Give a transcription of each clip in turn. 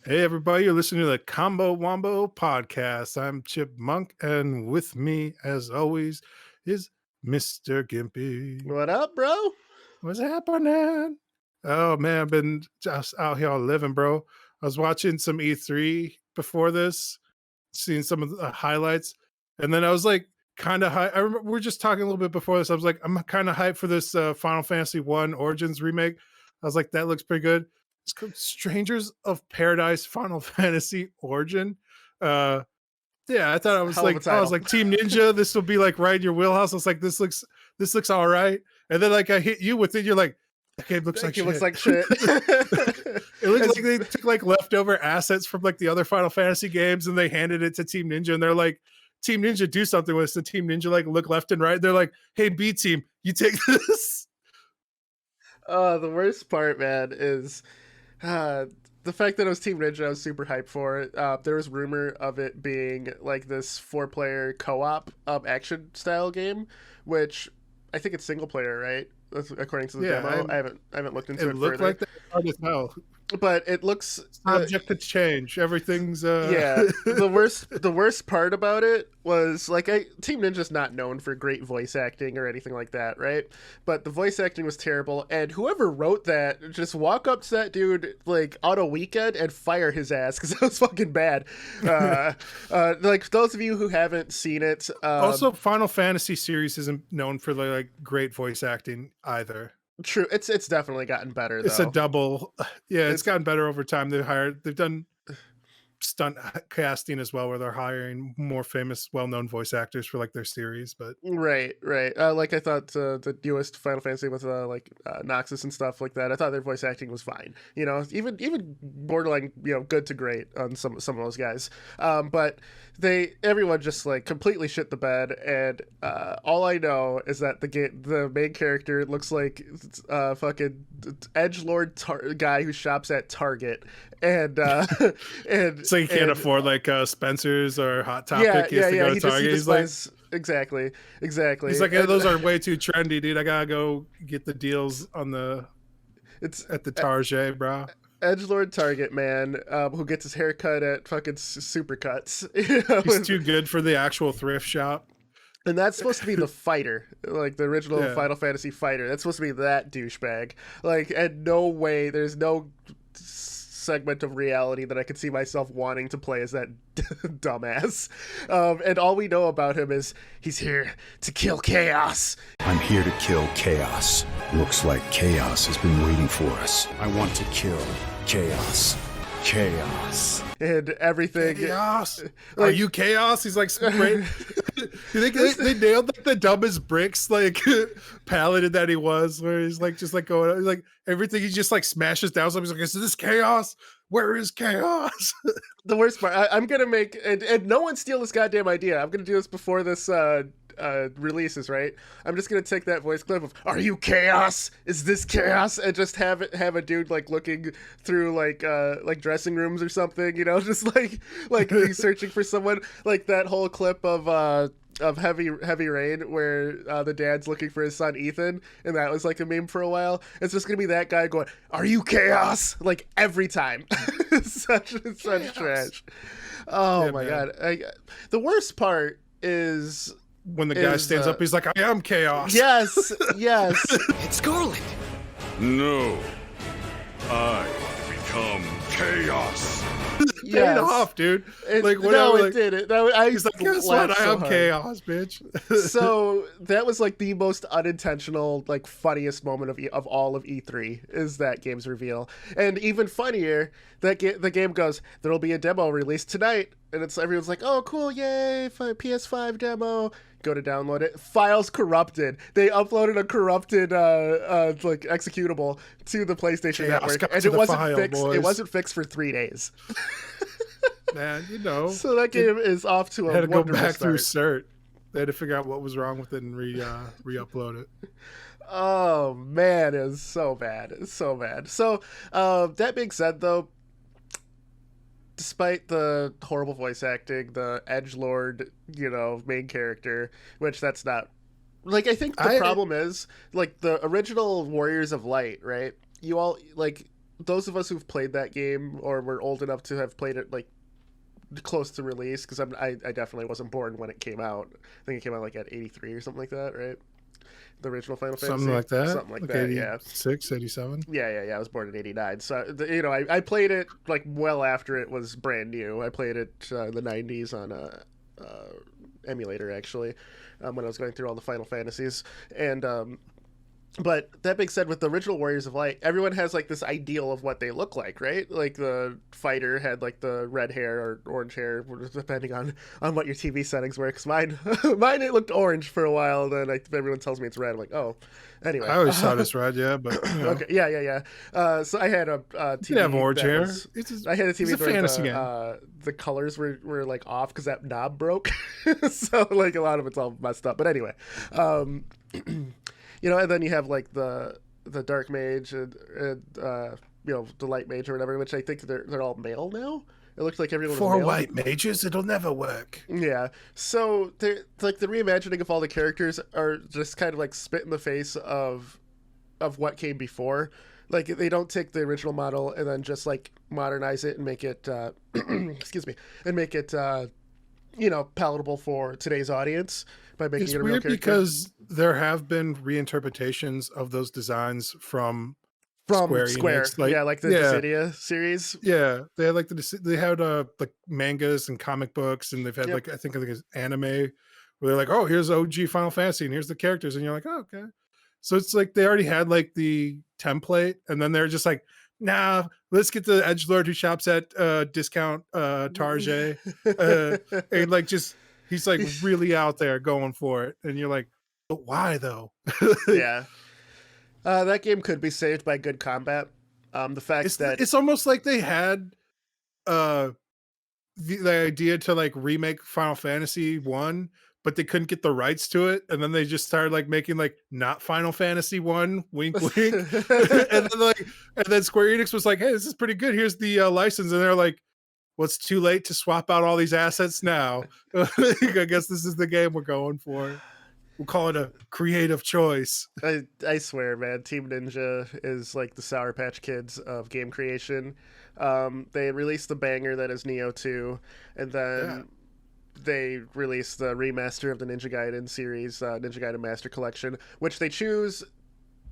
Hey everybody, you're listening to the Combo Wombo podcast. I'm Chip Monk, and with me, as always, is Mr. Gimpy. What up, bro? What's happening? Oh man, I've been just out here living, bro. I was watching some E3 before this, seeing some of the highlights, and then I was like kind of high. I remember we were just talking a little bit before this. I was like, I'm kind of hyped for this Final Fantasy 1 Origins remake. I was like, that looks pretty good. It's called Strangers of Paradise Final Fantasy Origin. Yeah, I thought I was like Team Ninja. This will be like right in your wheelhouse. I was like, this looks all right. And then like I hit you with it. You're like, that game looks like shit. Looks like shit. It looks like they took like leftover assets from like the other Final Fantasy games and they handed it to Team Ninja. And they're like, Team Ninja, do something with this. The Team Ninja like look left and right. They're like, hey, B team, you take this. The worst part, man, is the fact that it was Team Ninja. I was super hyped for it. There was rumor of it being like this 4-player co-op action style game, which I think it's single player, right? That's according to the demo. I haven't looked into it looked further. Like that hard as hell. But it looks subject to change. Everything's yeah. The worst part about it was like Team Ninja's not known for great voice acting or anything like that, right? But the voice acting was terrible, and whoever wrote that, just walk up to that dude like on a weekend and fire his ass because that was fucking bad. Like those of you who haven't seen it, also Final Fantasy series isn't known for like great voice acting either. True, it's definitely gotten better. It's a double. Yeah, it's gotten better over time. They've done stunt casting as well, where they're hiring more famous, well-known voice actors for like their series. But right. Like I thought the newest Final Fantasy with Noxus and stuff like that. I thought their voice acting was fine. You know, even borderline, good to great on some of those guys. But everyone just like completely shit the bed, and all I know is that the main character looks like fucking edgelord guy who shops at Target, and so he can't afford like Spencer's or Hot Topic. He has to go to Target. He's like, exactly. He's like, yeah, those are way too trendy, dude. I gotta go get the deals at the Target, bro. Edgelord Target man, who gets his hair cut at fucking Supercuts. He's too good for the actual thrift shop. And that's supposed to be the fighter, like the original Final Fantasy fighter. That's supposed to be that douchebag. Like, and no way, there's no segment of reality that I could see myself wanting to play as that dumbass. And all we know about him is he's here to kill chaos. I'm here to kill chaos. Looks like chaos has been waiting for us. I want to kill chaos. Chaos. And everything. Chaos. Like, are you chaos? He's like, you think they nailed like the dumbest bricks like paladin that he was, where he's like just like going like everything he just like smashes down. So he's like, is this chaos? Where is chaos? The worst part, I'm gonna make and no one steal this goddamn idea. I'm gonna do this before this releases, right? I'm just gonna take that voice clip of "Are you chaos? Is this chaos?" and just have a dude like looking through like dressing rooms or something, just like he's searching for someone, like that whole clip of Heavy Rain where the dad's looking for his son Ethan, and that was like a meme for a while. It's just gonna be that guy going, "Are you chaos?" like every time. such trash. Oh yeah, my man. God. The worst part is when the guy stands up, he's like, I am chaos. Yes. It's Scarlet. No. I become chaos. Paid off, dude. Like whatever. No, it didn't. He's like, guess what? I am chaos, bitch. So that was like the most unintentional, like funniest moment of all of E3 is that game's reveal. And even funnier, that the game goes, there'll be a demo released tonight, and everyone's like, oh cool, yay, PS5 demo. Go to download it. Files corrupted. They uploaded a corrupted like executable to the PlayStation Network, and it wasn't fixed. Boys. It wasn't fixed for 3 days. Man, So that game is off to a wonderful start. Had to go back through start. cert. They had to figure out what was wrong with it and re-upload it. Oh man, it was so bad. It's so bad. So that being said, though, despite the horrible voice acting, the edgelord, main character, which that's not Like, I think the problem is, like, the original Warriors of Light, right? You all, like, those of us who've played that game or were old enough to have played it, like, close to release, because I definitely wasn't born when it came out. I think it came out, like, at 83 or something like that, right? The original Final Fantasy. Something like that? Something like that, 86, 87? Yeah. I was born in 89. So, you know, I played it, like, well after it was brand new. I played it in the 90s on a emulator, actually, when I was going through all the Final Fantasies. And but that being said, with the original Warriors of Light, everyone has like this ideal of what they look like, right? Like the fighter had like the red hair or orange hair, depending on what your TV settings were. Because mine it looked orange for a while. Then everyone tells me it's red. I'm like, oh, anyway. I always thought it's red, yeah, but you know. Okay, yeah. So I had a TV. You have orange hair. I had a TV. It's a fantasy game. The colors were like off because that knob broke. So like a lot of it's all messed up. But anyway. You know, and then you have like the dark mage and you know, the light mage or whatever, which I think they're all male now. It looks like everyone was For male. white mages, it'll never work. Yeah. So they're like the reimagining of all the characters are just kind of like spit in the face of what came before. Like they don't take the original model and then just like modernize it and make it excuse me, and make it you know, palatable for today's audience by making it a real character. It's weird because there have been reinterpretations of those designs from Square Enix. Like, yeah, like the Dissidia series. Yeah, they had like they had like mangas and comic books, and they've had like I think it's anime where they're like, oh, here's OG Final Fantasy, and here's the characters, and you're like, oh, okay. So it's like they already had like the template, and then they're just like, nah, let's get the edgelord who shops at discount Target, and like just he's like really out there going for it, and you're like, but why though? Yeah, that game could be saved by good combat. The fact that it's almost like they had the idea to like remake Final Fantasy 1, but they couldn't get the rights to it, and then they just started like making like not Final Fantasy 1, wink wink. and then Square Enix was like, hey, this is pretty good, here's the license, and they're like, well, it's too late to swap out all these assets now. I guess this is the game we're going for. We'll call it a creative choice. I swear, man, Team Ninja is like the Sour Patch Kids of game creation. They released the banger that is Neo 2, and then they released the remaster of the Ninja Gaiden series, Ninja Gaiden Master Collection, which they choose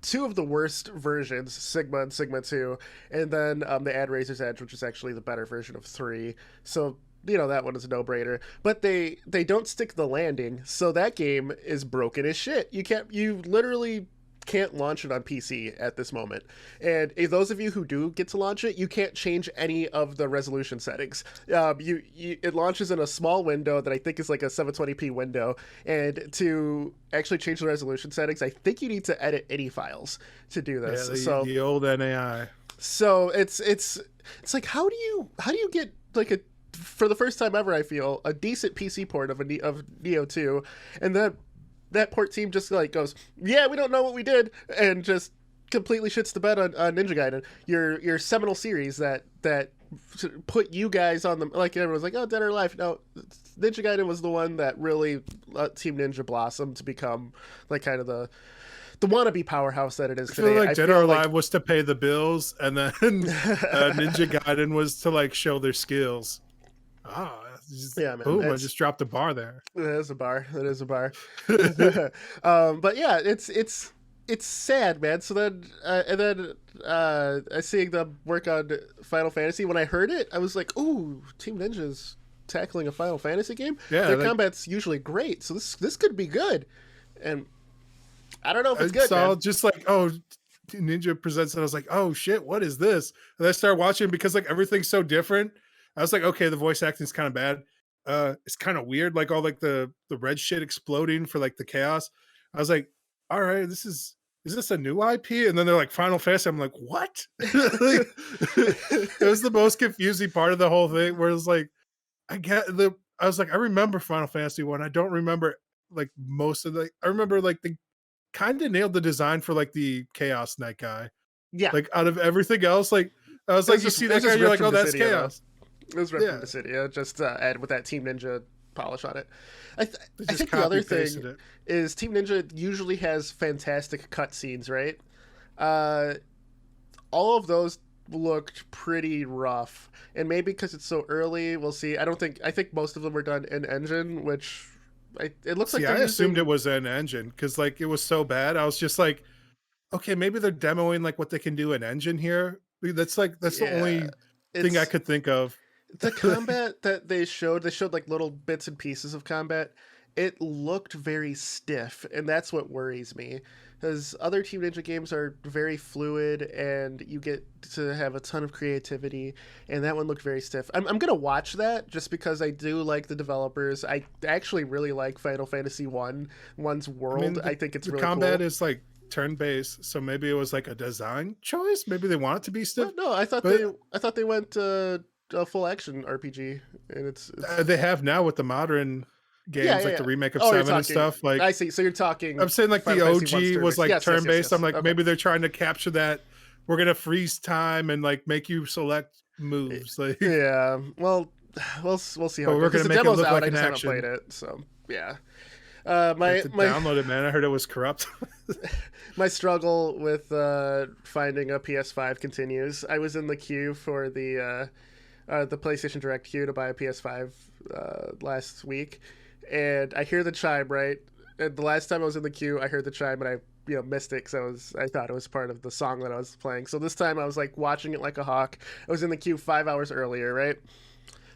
two of the worst versions, Sigma and Sigma 2, and then they add Razor's Edge, which is actually the better version of 3. So, you know, that one is a no-brainer. But they don't stick the landing, so that game is broken as shit. You literally can't launch it on PC at this moment. And if those of you who do get to launch it, you can't change any of the resolution settings. It launches in a small window that I think is like a 720p window, and to actually change the resolution settings, I think you need to edit any files to do this. Yeah, the old NAI. So it's like how do you get like for the first time ever, I feel, a decent PC port of Neo 2, and then that port team just like goes, yeah, we don't know what we did, and just completely shits the bed on Ninja Gaiden, your seminal series that put you guys on the, like everyone's like, oh, Dead or Alive. No, Ninja Gaiden was the one that really let Team Ninja blossom to become like kind of the wannabe powerhouse that it is today. I feel like Dead or Alive was to pay the bills, and then Ninja Gaiden was to like show their skills. Yeah, man. Boom, I just dropped a bar there. It is a bar. But yeah, it's sad, man. So then, seeing them work on Final Fantasy, when I heard it, I was like, ooh, Team Ninja's tackling a Final Fantasy game? Yeah. Their combat's usually great, so this could be good. And I don't know if it's good, man. Just like, oh, Ninja presents it. I was like, oh shit, what is this? And I started watching because like everything's so different. I was like, okay, the voice acting's kind of bad. It's kind of weird, like all like the red shit exploding for like the chaos. I was like, all right, is this a new IP? And then they're like Final Fantasy. I'm like, what? It was the most confusing part of the whole thing, where it's like, I was like, I remember Final Fantasy 1. I don't remember like most of I remember like they kind of nailed the design for like the Chaos Knight guy. Yeah. Like out of everything else, like I was like, you see that guy, you're like, oh, that's Chaos. It was ripped from the city. Just add with that Team Ninja polish on it. They I just think the other copy-pasted thing it. is Team Ninja usually has fantastic cutscenes, right? Uh, all of those looked pretty rough, and maybe because it's so early, we'll see. I think most of them were done in engine, which it looks like See, they're I assumed it using. was an engine because like it was so bad. I was just like, okay, maybe they're demoing like what they can do in engine here. That's the Yeah, only thing I it's could think of. the combat that they showed like little bits and pieces of combat. It looked very stiff, and that's what worries me. Because other Team Ninja games are very fluid, and you get to have a ton of creativity, and that one looked very stiff. I'm gonna watch that just because I do like the developers. I actually really like Final Fantasy One's I world. mean, I think it's the really combat cool. is like turn based, so maybe it was like a design choice. Maybe they want it to be stiff, Well, no, but I thought they went a full action RPG, and it's they have now with the modern yeah, games, yeah, like yeah. the remake of Oh, you're Seven and talking. stuff. Like I see. So you're talking I'm saying, like the Final Fantasy One's OG was turn-based. like Yes, yes, turn yes, based. I'm yes. like Okay. maybe they're trying to capture that. We're gonna freeze time and like make you select moves, like, Yeah. Well, we'll see how but it goes we're because gonna the make it demo's look out. like I an just haven't played action. it. So yeah. You have My to my download it, man. I heard it was corrupt. my struggle with finding a PS5 continues. I was in the queue for the PlayStation Direct queue to buy a PS5 last week, and I hear the chime, right. And the last time I was in the queue, I heard the chime and I missed it because I thought it was part of the song that I was playing. So this time I was like watching it like a hawk. I was in the queue 5 hours earlier, right?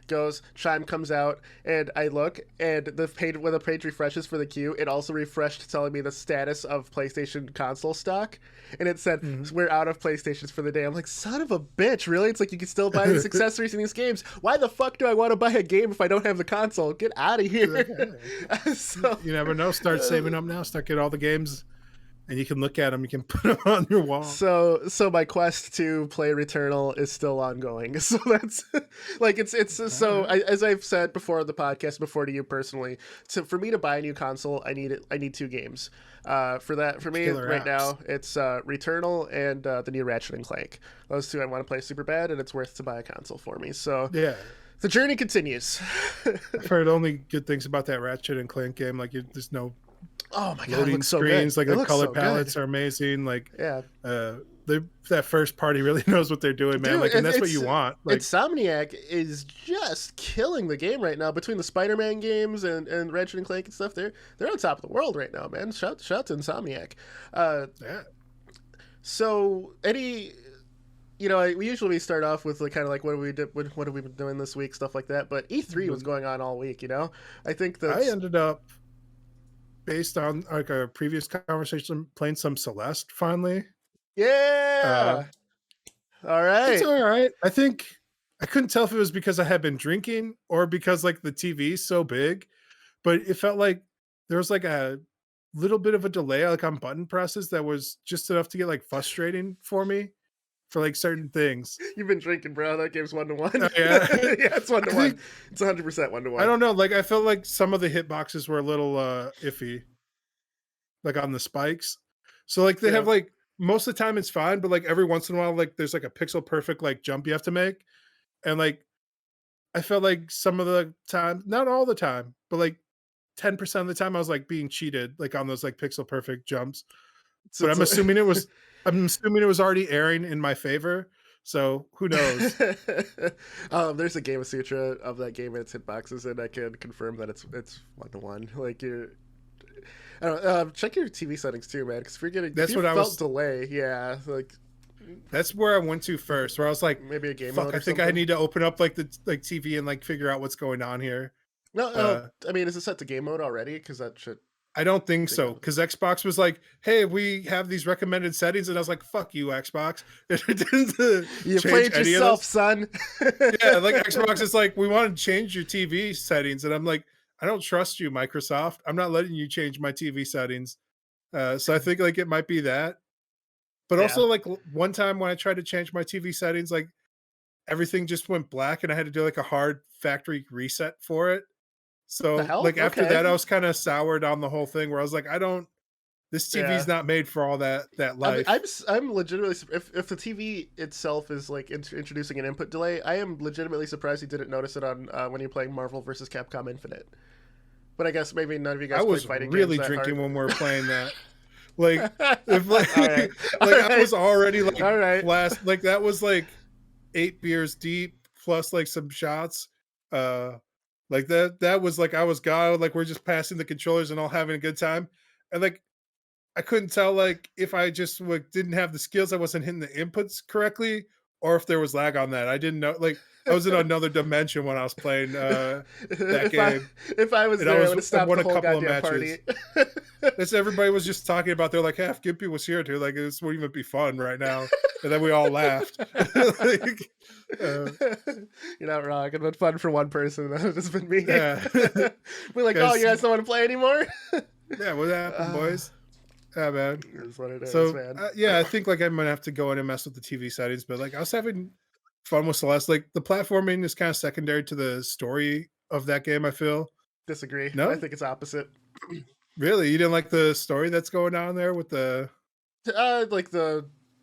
Goes, chime comes out, and I look, and the page when the page refreshes for the queue, it also refreshed telling me the status of PlayStation console stock, and it said Mhm. we're out of PlayStations for the day. I'm like, son of a bitch, really? It's like you can still buy these accessories in these games. Why the fuck do I want to buy a game if I don't have the console? Get out of Like, here. hey, So you never know. Start saving up now. Start getting all the games, and you can look at them. You can put them on your wall. so my quest to play Returnal is still ongoing. So that's like it's so Alright. as I've said before on the podcast, before to you personally, so for me to buy a new console, I need two games. For me Killer right apps. now, it's Returnal and the new Ratchet and Clank. Those two I want to play super bad, and it's worth to buy a console for me. So Yeah, the journey continues. I've heard only good things about that Ratchet and Clank game. Like, there's no Oh my god, it loading looks so good. screens. Like It the looks color so palettes good. are amazing. Like, Yeah. that first party really knows what they're doing, man. Dude, Like, and that's what you want. Like, Insomniac is just killing the game right now. Between the Spider-Man games and Ratchet and Clank and stuff, they're on top of the world right now, man. Shout to Insomniac. yeah. So we usually start off with like kind of like what have we been doing this week, stuff like that. But E3 was going on all week. I think I that ended up, based on like a previous conversation, playing some Celeste finally. Uh, yeah. All it's right. all right. I think I couldn't tell if it was because I had been drinking or because like the TV is so big, but it felt like there was like a little bit of a delay like on button presses that was just enough to get like frustrating for me for like certain things. You've been drinking, bro. That game's 1-1. Oh, yeah. Yeah, it's 1-1. I think, It's 100% 1-1. I don't know, like I felt like some of the hitboxes were a little iffy, like on the spikes. So like they Yeah. have like most of the time it's fine, but like every once in a while, like there's like a pixel perfect like jump you have to make. And like I felt like some of the time, not all the time, but like 10% of the time I was like being cheated, like on those like pixel perfect jumps. So But it's I'm assuming it was already airing in my favor. So who knows? there's a Game of Sutra of that game and its hitboxes, and I can confirm that it's 1-1. Like I don't check your TV settings too, man. Because if That's you what I felt was delay, yeah, like that's where I went to first, where I was like, maybe a game fuck, mode I or think I something. need to open up like the like TV and like figure out what's going on here. No, Uh I mean, is it set to game mode already? Because that should. I don't think Think so. of- Because Xbox was like, hey, we have these recommended settings. And I was like, fuck you, Xbox. It didn't You change played any of yourself, this. son. Yeah, like Xbox is like, we want to change your TV settings. And I'm like, I don't trust you, Microsoft. I'm not letting you change my TV settings. So I think like it might be that. But Yeah. also like one time when I tried to change my TV settings, like everything just went black and I had to do like a hard factory reset for it. The So hell? like after Okay. that, I was kind of soured on the whole thing where I was like, this TV's Yeah. not made for all that life. I'm legitimately if the TV itself is like introducing an input delay, I am legitimately surprised you didn't notice it on when you're playing Marvel versus Capcom Infinite. But I guess maybe none of you guys I play was fighting really games that drinking hard. when we were playing that. Like, if like, All right. All like I right. was already like All right. like that was like 8 beers deep plus like some shots. Like that was like I was gone. Like we're just passing the controllers and all having a good time. And like I couldn't tell like if I just like didn't have the skills, I wasn't hitting the inputs correctly, or if there was lag on that. I didn't know. Like I was in another dimension when I was playing that if I game, if I was and there, I would have I stopped won the a whole couple of goddamn matches. party. That's everybody was just talking about. They're like, "Half Gimpy was here too. Like this wouldn't even be fun right now." And then we all laughed. Like, You're not wrong. It'd been fun for one person. That would have been me. yeah, We're like, oh, guys. you guys don't want to play anymore? Yeah, what happened, boys? Yeah, man. That's what it is, So man. yeah, I think like I'm gonna have to go in and mess with the TV settings, but like I was having fun with Celeste. Like the platforming is kind of secondary to the story of that game. I feel. Disagree. I No, think it's opposite. really, you didn't like the story that's going on there with the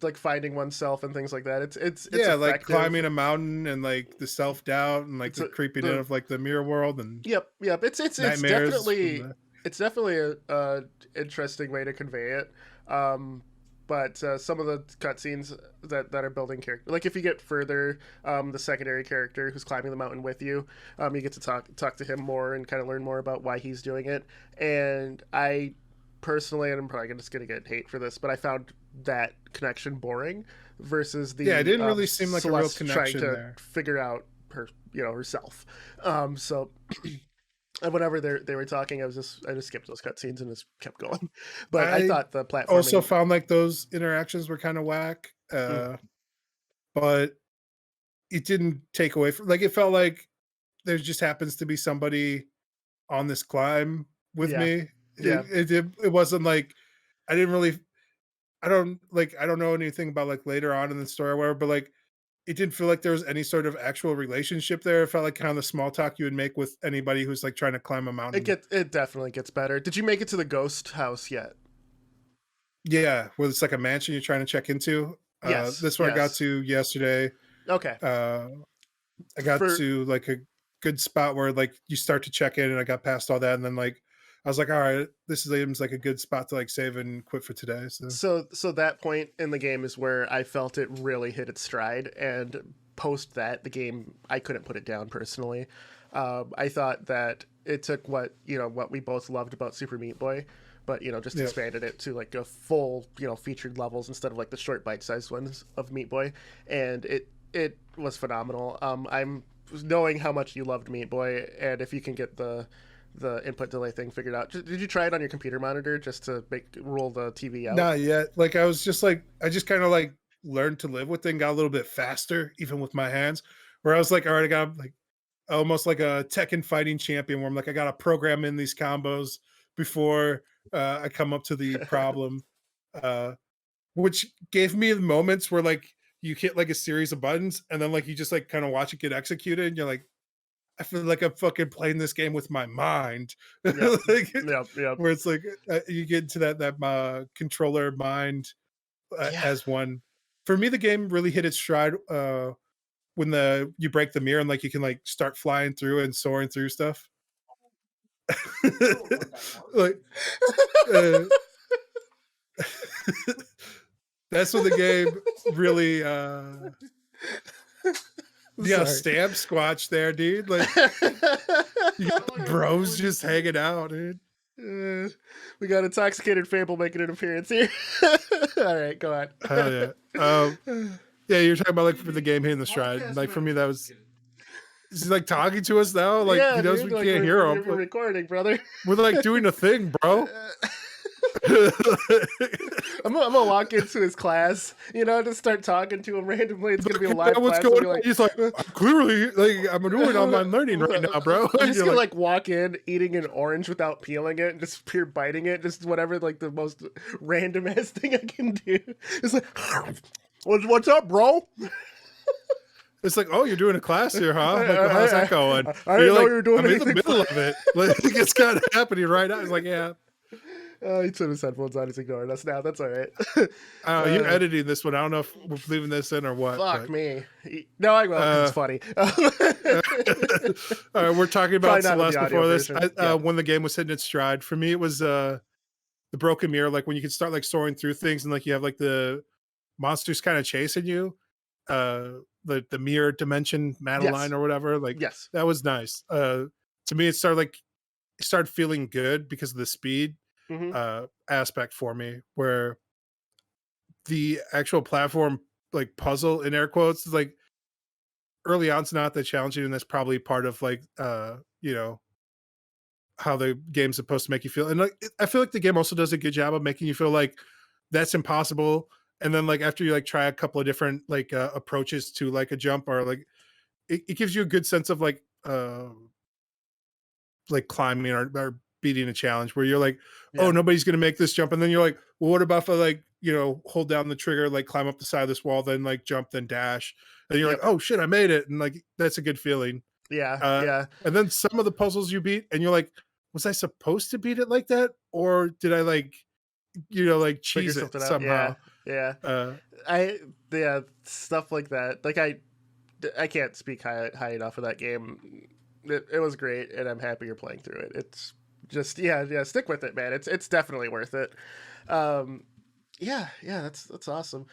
Like finding oneself and things like that. It's yeah, like effective. climbing a mountain and like the self doubt and like It's the creeping in of like the mirror world and Yep. It's nightmares. definitely a interesting way to convey it. But some of the cutscenes that are building character, like if you get further, the secondary character who's climbing the mountain with you, you get to talk to him more and kind of learn more about why he's doing it. And I personally, and I'm probably just gonna get hate for this, but I found that connection boring versus the it didn't really seem like a real Celeste connection trying to there. figure out herself. So. And whenever they were talking, I just skipped those cutscenes and just kept going. But I thought the platforming Also found like those interactions were kind of whack, but it didn't take away from like it felt like there just happens to be somebody on this climb with me. Yeah. It wasn't like I didn't really I don't know anything about like later on in the story or whatever, but like it didn't feel like there was any sort of actual relationship there. It felt like kind of the small talk you would make with anybody who's like trying to climb a mountain. It definitely gets better. Did you make it to the ghost house yet? Yeah, where it's like a mansion you're trying to check into. Yes. This one I got to yesterday. Okay. I got to like a good spot where like you start to check in, and I got past all that, and then like I was like, all right, this seems like a good spot to like save and quit for today. So that point in the game is where I felt it really hit its stride, and post that the game I couldn't put it down personally. I thought that it took what we both loved about Super Meat Boy, but just expanded it to like a full featured levels instead of like the short bite-sized ones of Meat Boy, and it was phenomenal. I'm knowing how much you loved Meat Boy, and if you can get the input delay thing figured out. Did you try it on your computer monitor just to roll the TV out? Not yet. Like I was just like I just kind of like learned to live with it and got a little bit faster, even with my hands. Where I was like, all right, I got like almost like a Tekken fighting champion where I'm like, I gotta program in these combos before I come up to the problem. Which gave me the moments where like you hit like a series of buttons and then like you just like kind of watch it get executed and you're like, I feel like I'm fucking playing this game with my mind. Yep. Like, Yep. where it's like you get into that controller mind as one. For me, the game really hit its stride when you break the mirror and like you can like start flying through and soaring through stuff. Like that's when the game really yeah, stamp squatch there, dude. Like you got the bros just hanging out, dude. We got Intoxicated Fable making an appearance here. All right, go on. Hell yeah. Yeah, you're talking about like for the game hitting the stride. Like for me, that was is he like talking to us now? Like he knows we can't hear him. We're recording, brother. We're like doing a thing, bro. I'm gonna walk into his class, just start talking to him randomly. It's gonna be a live what's class. Going on? He's like, clearly, like I'm doing online learning right now, bro. I'm just gonna like walk in eating an orange without peeling it, and just pure biting it, just whatever, like the most random ass thing I can do. It's like, what's up, bro? It's like, oh, you're doing a class here, huh? Like, well, how's that going? I didn't know like, you were doing I'm anything. in the middle of it. Like it's kind of happening right now. It's like, yeah. He put his headphones on. He's ignoring us now. That's all right. You're editing this one. I don't know if we're leaving this in or what. Fuck But, me. No, I will, 'cause it's funny. all right, we're talking Probably about not with Celeste the audio before this. version. Yeah. When the game was hitting its stride, for me, it was the broken mirror. Like when you can start like soaring through things, and like you have like the monsters kind of chasing you. The mirror dimension Madeline Yes. or whatever. Like Yes. that was nice. To me, it started feeling good because of the speed Hmm. aspect for me, where the actual platform like puzzle in air quotes is like early on it's not that challenging, and that's probably part of like you know how the game's supposed to make you feel. And like I feel like the game also does a good job of making you feel like that's impossible. And then like after you like try a couple of different like approaches to like a jump, or like it gives you a good sense of like climbing, or beating a challenge where you're like, oh, Yeah. nobody's gonna make this jump. And then you're like, well, what about if I like, hold down the trigger, like climb up the side of this wall, then like jump, then dash. And you're like, Yep. oh shit, I made it. And like that's a good feeling. Yeah. Uh, Yeah. and then some of the puzzles you beat, and you're like, was I supposed to beat it like that? Or did I like, like Figure cheese it something out. Yeah. somehow? Yeah. Uh, Yeah, stuff like that. Like I can't speak high enough of that game. It was great, and I'm happy you're playing through it. It's just yeah, stick with it, man. It's definitely worth it. Um, yeah, that's awesome.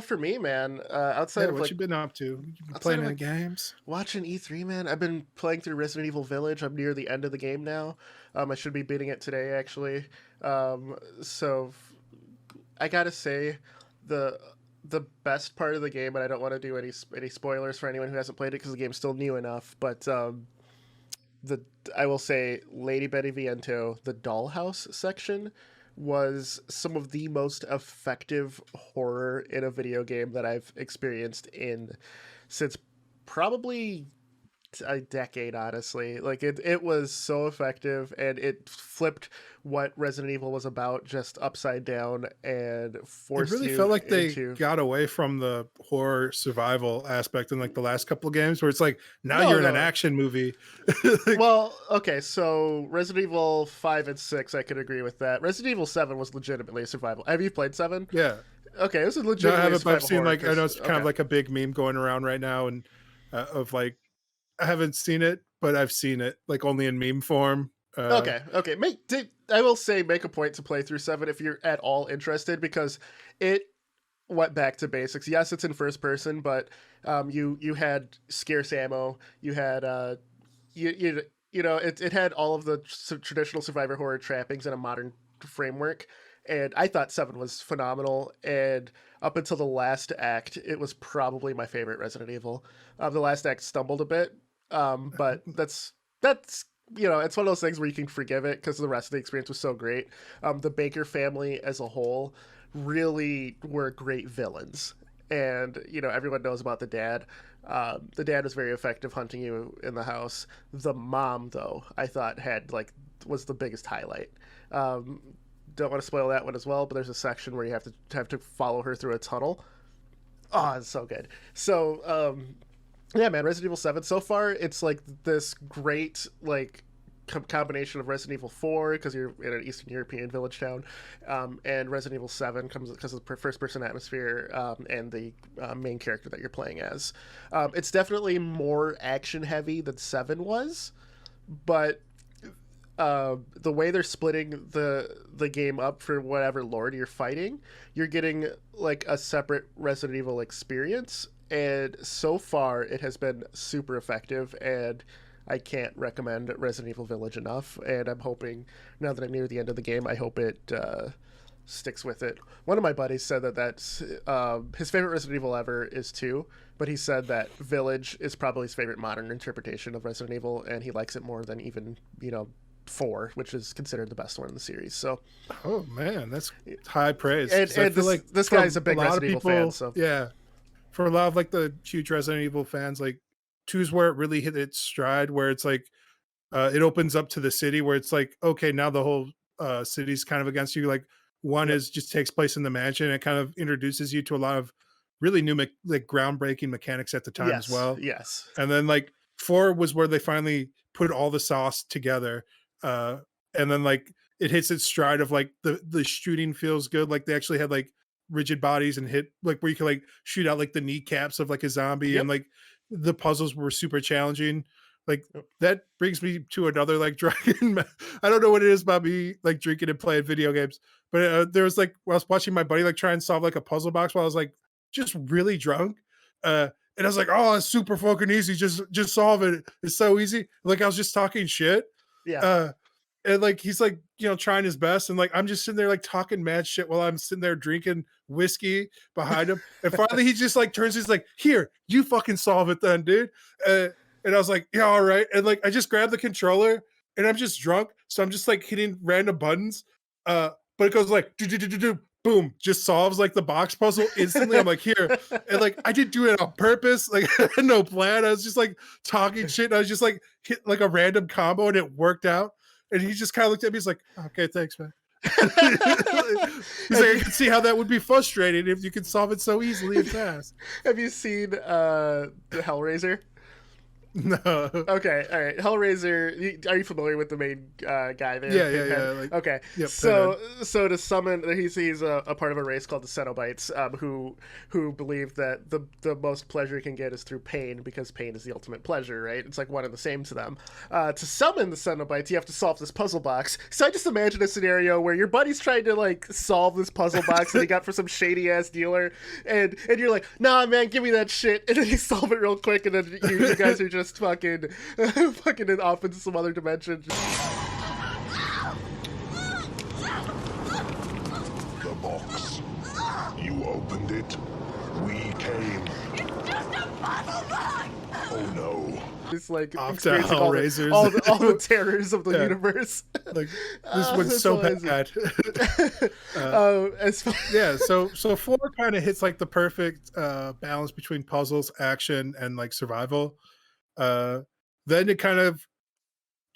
For me, man, outside yeah, of what like you been up to? You been outside playing of any like games? watching E3, man, I've been playing through Resident Evil Village. I'm near the end of the game now. I should be beating it today, actually. So I gotta say, the the best part of the game, and I don't want to do any spoilers for anyone who hasn't played it because the game's still new enough. But the I will say, Lady Betty Viento, the dollhouse section, was some of the most effective horror in a video game that I've experienced in since probably a decade, honestly. Like it was so effective, and it flipped what Resident Evil was about just upside down and It forced really you felt like they into got away from the horror survival aspect in like the last couple of games, where it's like now no you're in an no action movie. Like, well, okay, so Resident Evil 5 and 6, I could agree with that. Resident Evil 7 was legitimately a survival. Have you played 7? yeah, Okay, it was a no, I legitimately a haven't, but I've survival seen horror like I know 'cause- it's kind of okay. like a big meme going around right now, and of like I haven't seen it, but I've seen it like only in meme form. Okay. I will say, make a point to play through 7 if you're at all interested, because it went back to basics. Yes, it's in first person, but you had scarce ammo. You had it had all of the traditional survivor horror trappings in a modern framework. And I thought 7 was phenomenal. And up until the last act, it was probably my favorite Resident Evil. The last act stumbled a bit, but that's it's one of those things where you can forgive it because the rest of the experience was so great. The Baker family as a whole really were great villains, and everyone knows about the dad. The dad was very effective hunting you in the house. The mom, though, I thought was the biggest highlight. Don't want to spoil that one as well, but there's a section where you have to follow her through a tunnel. Oh, it's so good. So, yeah, man, Resident Evil 7 so far, it's like this great like combination of Resident Evil 4 because you're in an Eastern European village town, and Resident Evil 7 comes because of the first-person atmosphere, and the main character that you're playing as. It's definitely more action-heavy than 7 was, but the way they're splitting the game up for whatever lord you're fighting, you're getting like a separate Resident Evil experience, and so far it has been super effective, and I can't recommend Resident Evil Village enough. And I'm hoping, now that I'm near the end of the game, I hope it sticks with it. One of my buddies said that's his favorite Resident Evil ever is 2, but he said that Village is probably his favorite modern interpretation of Resident Evil, and he likes it more than even 4, which is considered the best one in the series. So, oh man, that's high praise. and 'Cause I feel like this for guy's a big lot of Resident Evil fan. So, yeah, for a lot of like the huge Resident Evil fans, like 2's where it really hit its stride, where it's like it opens up to the city, where it's like, okay, now the whole city's kind of against you. Like one yep. is just takes place in the mansion, and it kind of introduces you to a lot of really new like groundbreaking mechanics at the time as well. Yes. And then like 4 was where they finally put all the sauce together, and then like it hits its stride of like the shooting feels good. Like they actually had like rigid bodies and hit like where you could like shoot out like the kneecaps of like a zombie, and Yep. like the puzzles were super challenging. Like Yep. that brings me to another like dragon. I don't know what it is about me like drinking and playing video games, but there was like I was watching my buddy like try and solve like a puzzle box while I was like just really drunk. And I was like, "Oh, it's super fucking easy. Just solve it. It's so easy." Like I was just talking shit. Yeah. Uh, and like he's like, trying his best, and like I'm just sitting there like talking mad shit while I'm sitting there drinking whiskey behind him. And finally, he just like turns, he's like, "Here, you fucking solve it, then, dude." And I was like, "Yeah, all right." And like I just grabbed the controller, and I'm just drunk, so I'm just like hitting random buttons. But it goes like do do do do do, boom, just solves like the box puzzle instantly. I'm like, "Here," and like I didn't do it on purpose. Like I had no plan. I was just like talking shit. And I was just like hit like a random combo, and it worked out. And he just kind of looked at me. He's like, "Okay, thanks, man." He's like, "I can see how that would be frustrating if you could solve it so easily and fast." Have you seen the Hellraiser? No. Okay, all right. Hellraiser. Are you familiar with the main guy there? Yeah. Like, Okay, yep, so to summon, he's a part of a race called the Cenobites, who believe that the most pleasure you can get is through pain, because pain is the ultimate pleasure, right? It's like one and the same to them. To summon the Cenobites, you have to solve this puzzle box. So I just imagine a scenario where your buddy's trying to like solve this puzzle box that he got from some shady ass dealer, and you're like, "Nah, man, give me that shit," and then you solve it real quick, and then you guys are just fucking off into some other dimension. The box. You opened it. We came. It's just a puzzle box! Oh no. It's like Off to experiencing Hellraisers. all the terrors of the universe. like this one's that's so amazing. bad. As far- Yeah, so 4 kind of hits like the perfect balance between puzzles, action, and like survival. Then it kind of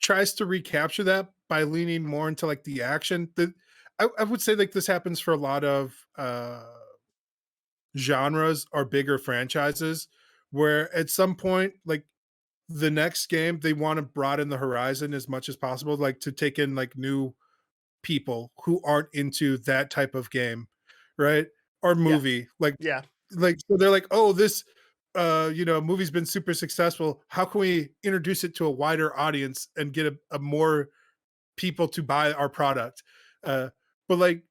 tries to recapture that by leaning more into like the action. I would say like this happens for a lot of genres or bigger franchises, where at some point like the next game they want to broaden the horizon as much as possible, like to take in like new people who aren't into that type of game, right? Or Yeah. movie. yeah, Like so they're like, "Oh, this movie's been super successful. How can we introduce it to a wider audience and get a more people to buy our product?" But like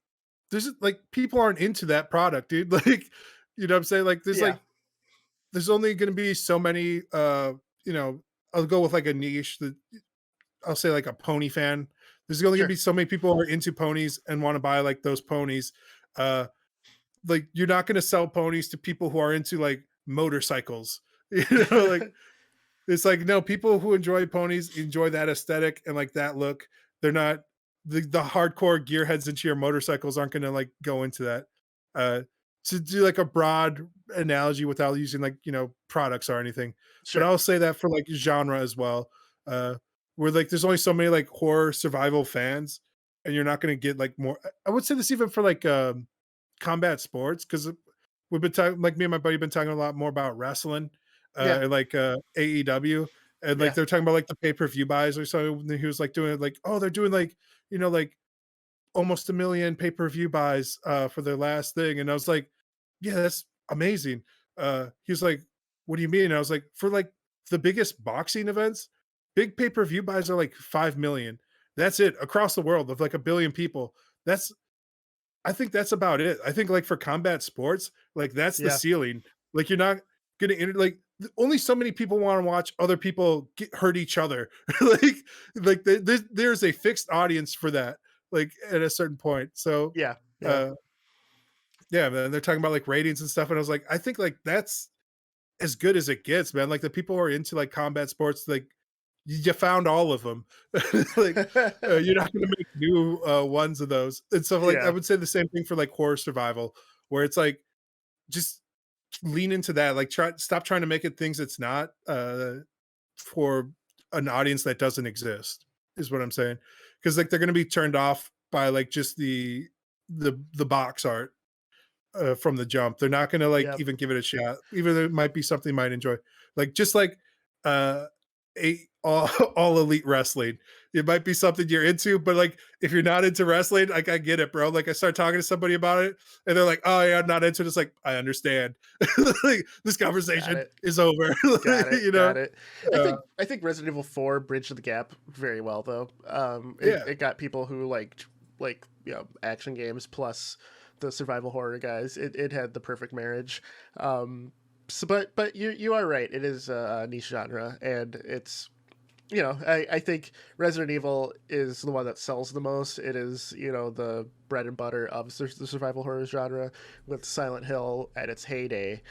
there's like people aren't into that product, dude. Like, you know what I'm saying? Like there's Yeah. like there's only going to be so many I'll go with like a niche that I'll say like a pony fan. There's only Sure. going to be so many people who are into ponies and want to buy like those ponies. Like you're not going to sell ponies to people who are into like motorcycles. Like it's like, no, people who enjoy ponies enjoy that aesthetic and like that look. They're not the hardcore gearheads into your motorcycles aren't going to like go into that. To do like a broad analogy without using like products or anything, Sure. but I'll say that for like genre as well. Where like there's only so many like horror survival fans, and you're not going to get like more. I would say this even for like combat sports, because we've been talking, like me and my buddy have been talking a lot more about wrestling, Yeah. and like AEW, and like Yeah. they're talking about like the pay-per-view buys or something. And he was like doing like, "Oh, they're doing like like almost 1 million pay-per-view buys for their last thing," and I was like, "Yeah, that's amazing." He was like, "What do you mean?" And I was like, "For like the biggest boxing events, big pay-per-view buys are like 5 million. That's it across the world of like 1 billion people. I think that's about it. I think like for combat sports, like that's the Yeah. ceiling. Like you're not gonna like only so many people want to watch other people hurt each other. There's a fixed audience for that. Like at a certain point. So Yeah. yeah, man, they're talking about like ratings and stuff, and I was like, I think like that's as good as it gets, man. Like the people who are into like combat sports, like you found all of them. Like you're not going to make new ones of those. And so like Yeah. I would say the same thing for like horror survival, where it's like just lean into that. Like stop trying to make it things it's not for an audience that doesn't exist, is what I'm saying. Because like they're going to be turned off by like just the box art from the jump. They're not going to like Yep. even give it a shot, even though it might be something they might enjoy. Like just like all elite wrestling. it might be something you're into, but like if you're not into wrestling, like I get it, bro. Like I start talking to somebody about it, and they're like, "Oh yeah, I'm not into it." It's like I understand. Like, this Got conversation it. is over. Got it. You know? Got it. Uh, I think Resident Evil 4 bridged the gap very well though. yeah, It got people who like action games plus the survival horror guys. It had the perfect marriage. So, but you are right. It is a niche genre, and it's I think Resident Evil is the one that sells the most. It is, the bread and butter of the survival horror genre, with Silent Hill at its heyday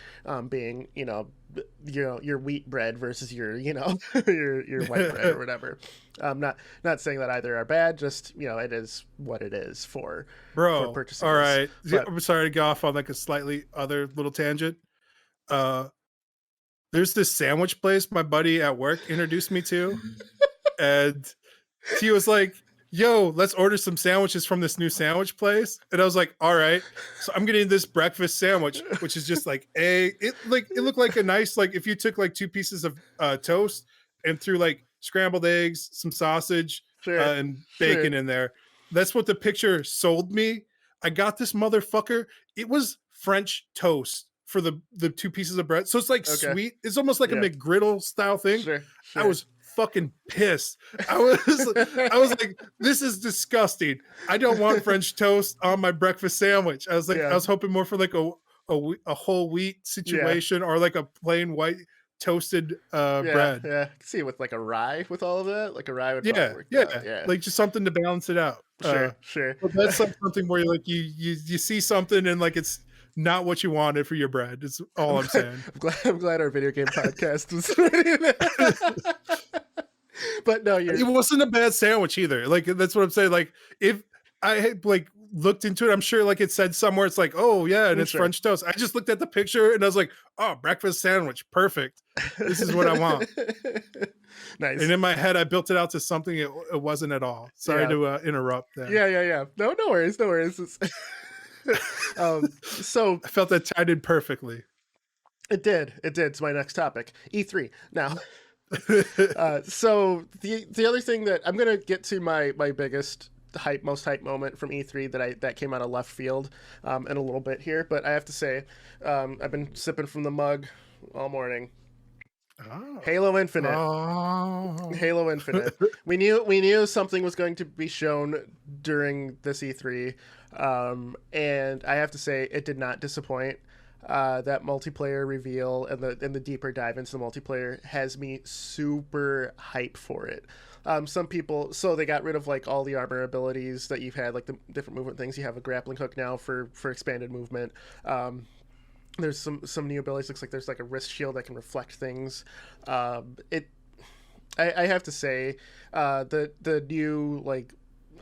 being, your wheat bread versus your, your white bread or whatever. Not saying that either are bad, just, it is what it is for bro. purchasing All this. right, But, I'm sorry to go off on like a slightly other little tangent. Uh, there's this sandwich place my buddy at work introduced me to, and he was like, "Yo, let's order some sandwiches from this new sandwich place." And I was like, "All right." So I'm getting this breakfast sandwich, which is just like it looked like a nice, like if you took like two pieces of toast and threw like scrambled eggs, some sausage, sure, and sure. bacon in there. That's what the picture sold me. I got this motherfucker. It was French toast for the two pieces of bread. So it's like Okay. sweet. It's almost like Yeah. a McGriddle style thing. Sure. I was fucking pissed. I was like, this is disgusting. I don't want French toast on my breakfast sandwich. I was like, Yeah. I was hoping more for like a whole wheat situation, or like a plain white toasted bread. Yeah. I can see with like a rye with all of that. Like a rye would Yeah, probably work yeah, out. Yeah. like just something to balance it out. Sure. But that's like something where you're like you see something and like it's not what you wanted for your bread. Is all I'm saying. I'm glad our video game podcast was. But no, It wasn't a bad sandwich either. Like that's what I'm saying. Like if I had like looked into it, I'm sure like it said somewhere it's like, oh yeah, and it's Sure. French toast. I just looked at the picture and I was like, oh, breakfast sandwich, perfect. This is what I want. Nice. And in my head, I built it out to something it wasn't at all. Sorry to interrupt there. Yeah. No worries. So I felt that tied in perfectly. it did. It's my next topic, E3. Now, so the other thing that I'm gonna get to my biggest most hype moment from E3 that came out of left field in a little bit here, but I have to say, I've been sipping from the mug all morning. Oh. Halo Infinite. Oh. Halo Infinite. We knew something was going to be shown during this E3, and I have to say it did not disappoint. That multiplayer reveal and the deeper dive into the multiplayer has me super hype for it. Some people, so they got rid of like all the armor abilities that you've had, like the different movement things. You have a grappling hook now for expanded movement. There's some new abilities. Looks like there's like a wrist shield that can reflect things. I have to say, the new, like,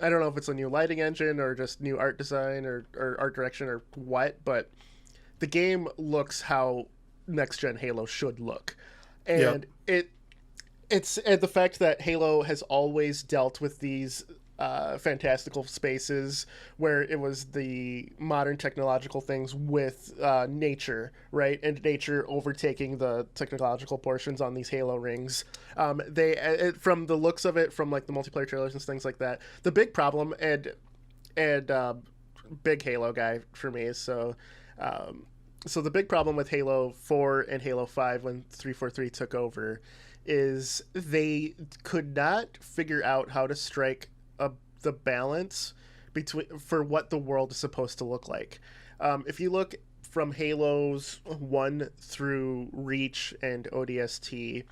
I don't know if it's a new lighting engine or just new art design or art direction or what, but the game looks how next gen Halo should look, and it's the fact that Halo has always dealt with these fantastical spaces where it was the modern technological things with nature, right? And nature overtaking the technological portions on these Halo rings. From the looks of it, from like the multiplayer trailers and things like that, the big problem and big Halo guy for me is so the big problem with Halo 4 and Halo 5 when 343 took over is they could not figure out how to strike the balance for what the world is supposed to look like. If you look from Halos 1 through Reach and ODST,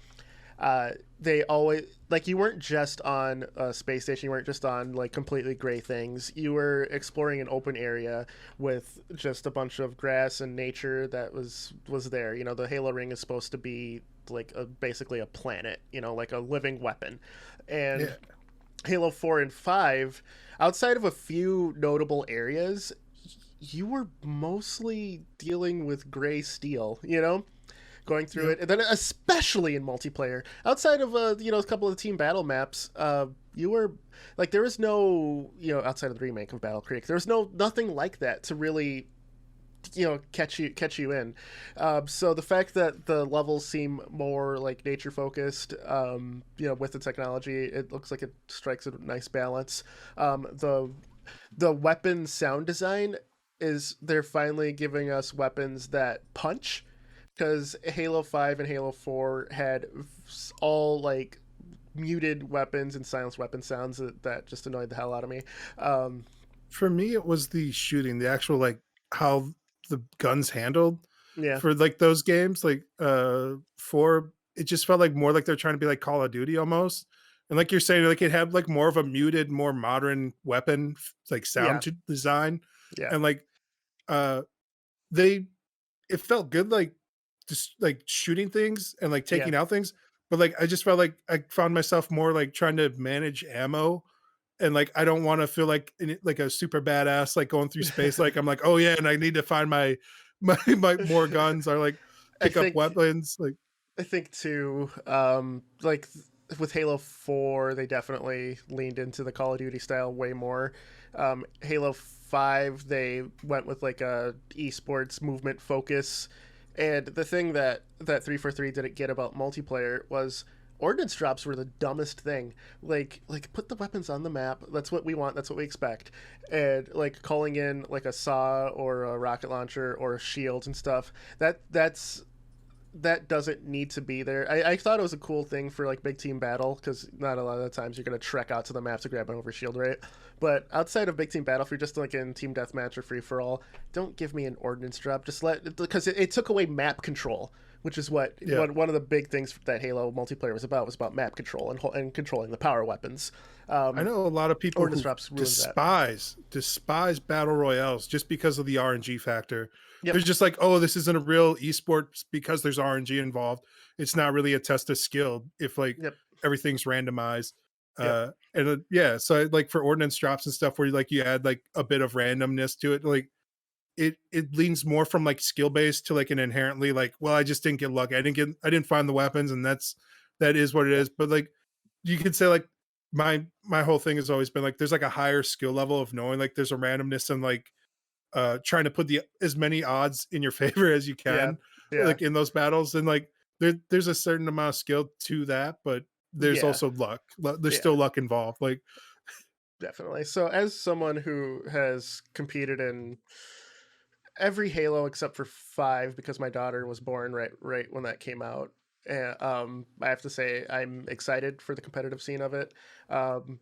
they always, like, you weren't just on a space station, you weren't just on like completely gray things, you were exploring an open area with just a bunch of grass and nature that was there. The Halo ring is supposed to be like basically a planet, like a living weapon. And Halo 4 and 5, outside of a few notable areas, you were mostly dealing with gray steel, going through it. And then especially in multiplayer, outside of a couple of team battle maps, you were like, there was no, outside of the remake of Battle Creek, there was nothing like that to really catch you in. So the fact that the levels seem more like nature focused, with the technology, it looks like it strikes a nice balance. The weapon sound design is they're finally giving us weapons that punch, because Halo 5 and Halo 4 had all like muted weapons and silenced weapon sounds that just annoyed the hell out of me. For me, it was the shooting, the actual like how the guns handled Yeah, for like those games. Like for it just felt like more like they're trying to be like Call of Duty almost. And like you're saying, like it had like more of a muted, more modern weapon like yeah, sound design, yeah, and like uh they it felt good like just like shooting things and like yeah. taking out things, but like I just felt like I found myself more like trying to manage ammo, and like I don't want to feel like like a super badass like going through space, like I'm like, oh yeah, and I need to find my more guns, or like I pick up think weapons like. I think too, with Halo 4, they definitely leaned into the Call of Duty style way more. Halo 5, they went with like a esports movement focus. And the thing that 343 didn't get about multiplayer was ordnance drops were the dumbest thing. Like put the weapons on the map. That's what we want. That's what we expect. And like calling in like a saw or a rocket launcher or shields and stuff. That doesn't need to be there. I thought it was a cool thing for like big team battle, because not a lot of the times you're going to trek out to the map to grab an overshield, right? But outside of big team battle, if you're just like in team deathmatch or free for all, don't give me an ordnance drop. Just because it took away map control, which is what Yeah. one of the big things that Halo multiplayer was about map control and controlling the power weapons. I know a lot of people Ordnance who drops ruins that. despise battle royales just because of the RNG factor. Yep. They're just like, oh, this isn't a real esport because there's RNG involved. It's not really a test of skill if like Yep. everything's randomized. Yep. Yeah, so like for ordnance drops and stuff where like you add like a bit of randomness to it, like it leans more from like skill based to like an inherently like, well, I just didn't get lucky. I didn't find the weapons, and that is what it is. But like you could say like my whole thing has always been like there's like a higher skill level of knowing like there's a randomness and like trying to put the as many odds in your favor as you Yeah. can Yeah. like in those battles, and like there's a certain amount of skill to that, but there's Yeah. also luck. There's Yeah. still luck involved, like. Definitely. So, as someone who has competed in every Halo except for 5, because my daughter was born right when that came out, I have to say I'm excited for the competitive scene of it. Um,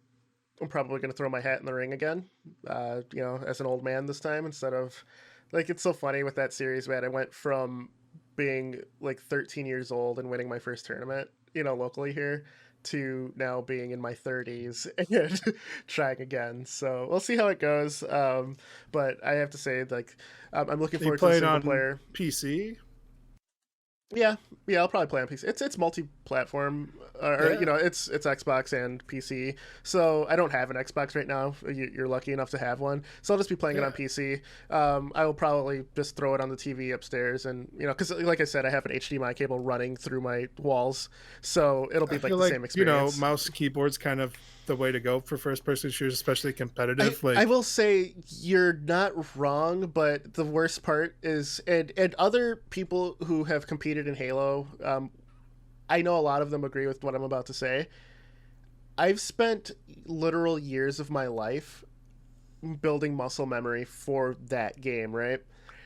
I'm probably going to throw my hat in the ring again, as an old man this time, instead of like, it's so funny with that series, man. I went from being like 13 years old and winning my first tournament, locally here, to now being in my 30s and trying again. So we'll see how it goes. But I have to say, like, I'm looking Are you forward to the playing single on player. PC? Yeah, I'll probably play on PC. It's multi-platform, or Yeah. it's Xbox and PC. So I don't have an Xbox right now. You're lucky enough to have one, so I'll just be playing it on PC. I will probably just throw it on the TV upstairs, and because like I said, I have an HDMI cable running through my walls, so it'll be I like feel the like, same experience. mouse keyboard's kind of the way to go for first person shooters, especially competitive. I will say you're not wrong, but the worst part is, and other people who have competed in Halo, I know a lot of them agree with what I'm about to say. I've spent literal years of my life building muscle memory for that game, right?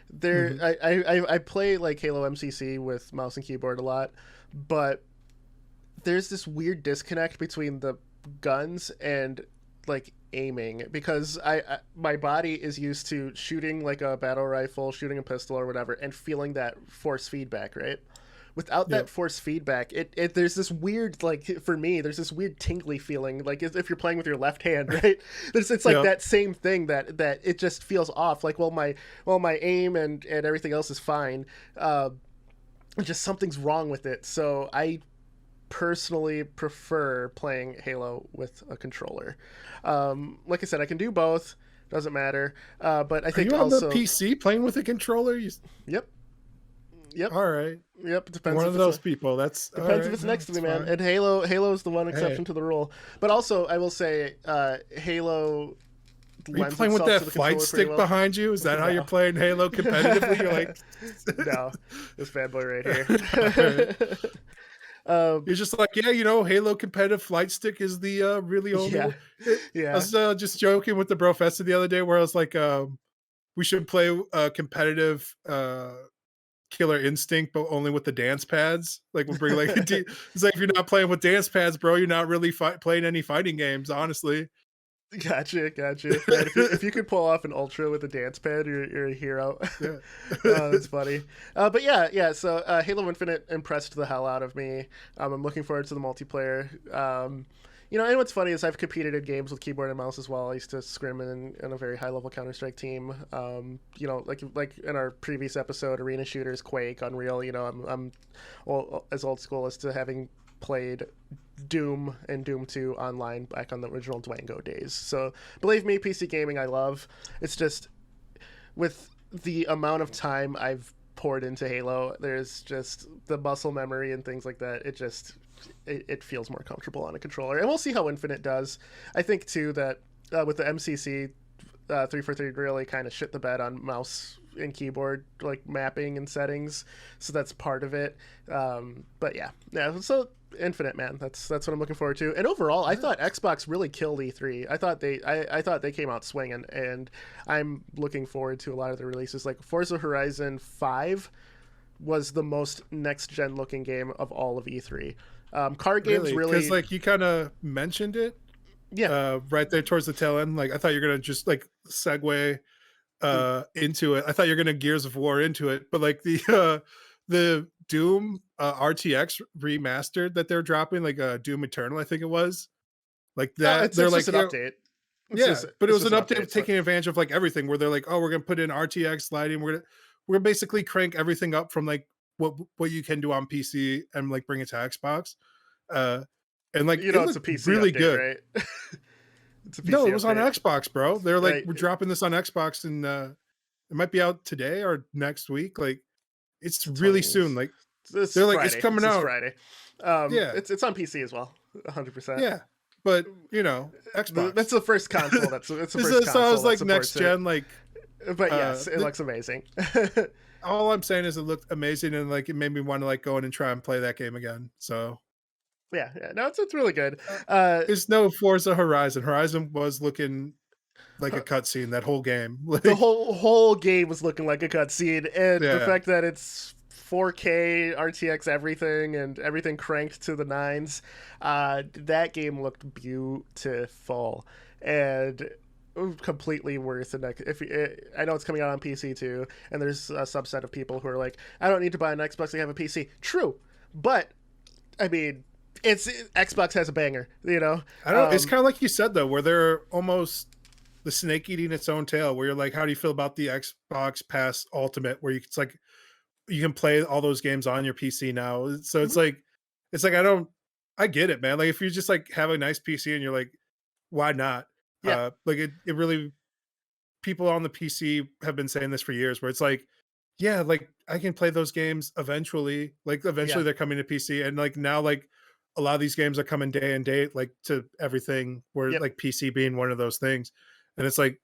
There, I play like Halo MCC with mouse and keyboard a lot, but there's this weird disconnect between the guns and like aiming, because my body is used to shooting like a battle rifle, shooting a pistol or whatever, and feeling that force feedback, right? Without that force feedback, it there's this weird, like, for me, there's this weird tingly feeling, like if you're playing with your left hand, right? It's like that same thing that it just feels off. Like, my aim and everything else is fine, just something's wrong with it. So I personally prefer playing Halo with a controller. Like I said, I can do both. Doesn't matter. But I think Are you on also the PC playing with a controller? Yep. All right. Yep. Depends. One if of it's those people. That's depends if it's next to me, man. And Halo is the one exception to the rule. But also, I will say, Halo Are you lends playing with itself that to the flight controller pretty stick well. behind you? Is that how you're No. playing Halo competitively? You're like, No, this bad boy right all right. here. um, You're just like, yeah, you know, Halo competitive flight stick is the really only yeah, one. I yeah. was just joking with the Brofesta the other day where I was like, we should play competitive Killer Instinct, but only with the dance pads. Like we'll bring like it's like if you're not playing with dance pads, bro, you're not really playing any fighting games, honestly. Gotcha. Man, if you could pull off an ultra with a dance pad, you're a hero. Yeah. Oh, that's funny. But yeah. So Halo Infinite impressed the hell out of me. I'm looking forward to the multiplayer. And what's funny is I've competed in games with keyboard and mouse as well. I used to scrim in a very high level Counter Strike team. Like in our previous episode, arena shooters, Quake, Unreal. I'm as old school as to having played Doom and Doom 2 online back on the original Dwango days. So believe me, PC gaming I love. It's just with the amount of time I've poured into Halo, there's just the muscle memory and things like that. It feels more comfortable on a controller, and we'll see how Infinite does. I think too that with the MCC 343 really kind of shit the bed on mouse and keyboard like mapping and settings, so that's part of it. But yeah. So Infinite, man, that's what I'm looking forward to. And overall, I thought Xbox really killed E3. I thought they came out swinging, and I'm looking forward to a lot of the releases. Like Forza Horizon 5 was the most next gen looking game of all of E3. Car games really, because like you kind of mentioned it, yeah. right there towards the tail end. Like I thought you're gonna just like segue into it. I thought you're gonna Gears of War into it, but like the Doom RTX remastered that they're dropping, like Doom Eternal, I think it was. Like No, that, it's they're just like, an you know, update. yeah, but it It's was just an an update update. So, taking advantage of like everything where they're like, oh, we're gonna put in RTX lighting, we're gonna basically crank everything up from like what you can do on PC and like bring it to Xbox. Uh and like it it's a looked PC really update, good. right? It's a PC No, it was on update. Xbox, bro. They're like, Right. we're dropping this on Xbox and it might be out today or next week. Like it's It's the really 20s. soon. Like This they're like, it's Friday. coming This is out. Friday. Yeah. It's on PC as well. 100%. Yeah. But you know, Xbox. That's the first console. It's the first So console I was that like supports next gen, like it. But yes, it the, looks amazing. all I'm saying is it looked amazing and like it made me want to like go in and try and play that game again. So Yeah. No, it's really good. Uh, it's no Forza Horizon. Horizon was looking like a cutscene that whole game. the Like whole game was looking like a cutscene, and the yeah. fact that it's 4K RTX everything and everything cranked to the nines, that game looked beautiful and completely worth it. I know it's coming out on PC too, and there's a subset of people who are like, I don't need to buy an Xbox to have a PC. True, but I mean, Xbox has a banger, I don't it's kind of like you said though, where they're almost the snake eating its own tail, where you're like, how do you feel about the Xbox Pass Ultimate, where it's like you can play all those games on your PC now. So Mhm. it's like I get it, man. Like if you just like have a nice PC and you're like, why not? Yeah, Like it really people on the PC have been saying this for years, where it's like, yeah, like I can play those games eventually. Like yeah, eventually they're coming to PC, and like now like a lot of these games are coming day and date, like to everything. Where yep. like PC being one of those things, and it's like,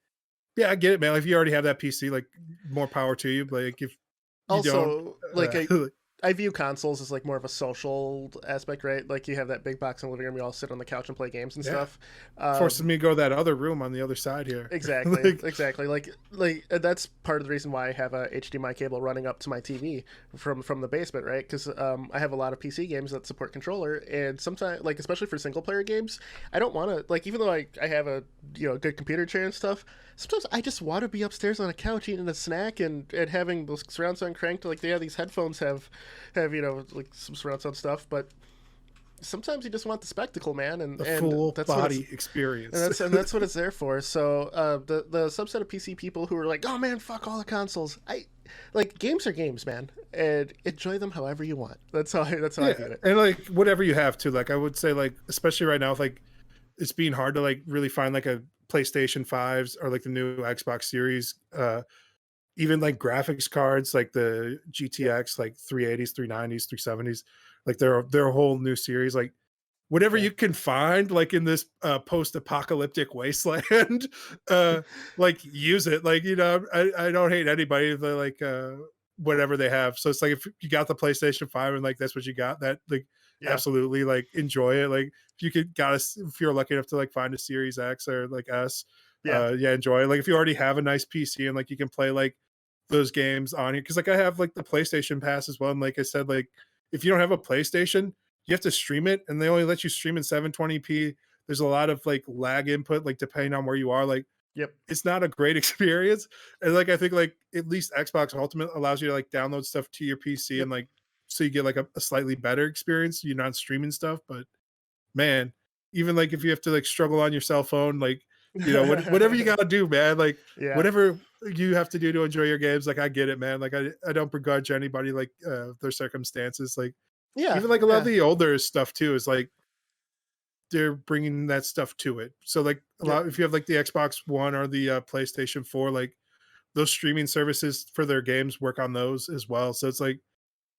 yeah, I get it, man. Like, if you already have that PC, like more power to you. But like if you don't, Also, like uh, I view consoles as like more of a social aspect, right? Like you have that big box in the living room, you all sit on the couch and play games and yeah, stuff. forces me to go to that other room on the other side here. Exactly, Like, exactly. Like that's part of the reason why I have a HDMI cable running up to my TV from the basement, right? Because I have a lot of PC games that support controller, and sometimes, like especially for single player games, I don't want to like even though I have a good computer chair and stuff. Sometimes I just want to be upstairs on a couch eating a snack and having those surround sound cranked. Like these headphones have like some surround sound stuff, but sometimes you just want the spectacle, man, and the full that's body experience. that's what it's there for. So the subset of PC people who are like, oh man, fuck all the consoles. I like games are games, man, and enjoy them however you want. That's how I view it. And like whatever you have to, like I would say, like especially right now, with like it's being hard to like really find like a PlayStation 5s or like the new Xbox Series, even like graphics cards, like the GTX, like 380s, 390s, 370s, like they're a whole new series. Like whatever Yeah. you can find, like in this post-apocalyptic wasteland, uh, like use it. Like, I don't hate anybody that like whatever they have. So it's like if you got the PlayStation 5 and like that's what you got, that like Yeah. absolutely like enjoy it. Like if you could got us if you're lucky enough to like find a Series X or like S, Yeah. yeah, enjoy it. Like if you already have a nice PC and like you can play like those games on here. Cause like I have like the PlayStation Pass as well. And like I said, like if you don't have a PlayStation, you have to stream it and they only let you stream in 720p. There's a lot of like lag input, like depending on where you are. Like Yep. it's not a great experience. And like I think like at least Xbox Ultimate allows you to like download stuff to your PC Yep. and like so you get like a slightly better experience. You're not streaming stuff, but man, even like if you have to like struggle on your cell phone, like whatever you gotta do, man. Like Yeah. whatever you have to do to enjoy your games, like I get it, man. Like I don't begrudge anybody like their circumstances. Like Yeah. even like a lot of Yeah. the older stuff too is like they're bringing that stuff to it. So like a Yep. lot if you have like the Xbox One or the PlayStation 4, like those streaming services for their games work on those as well. So it's like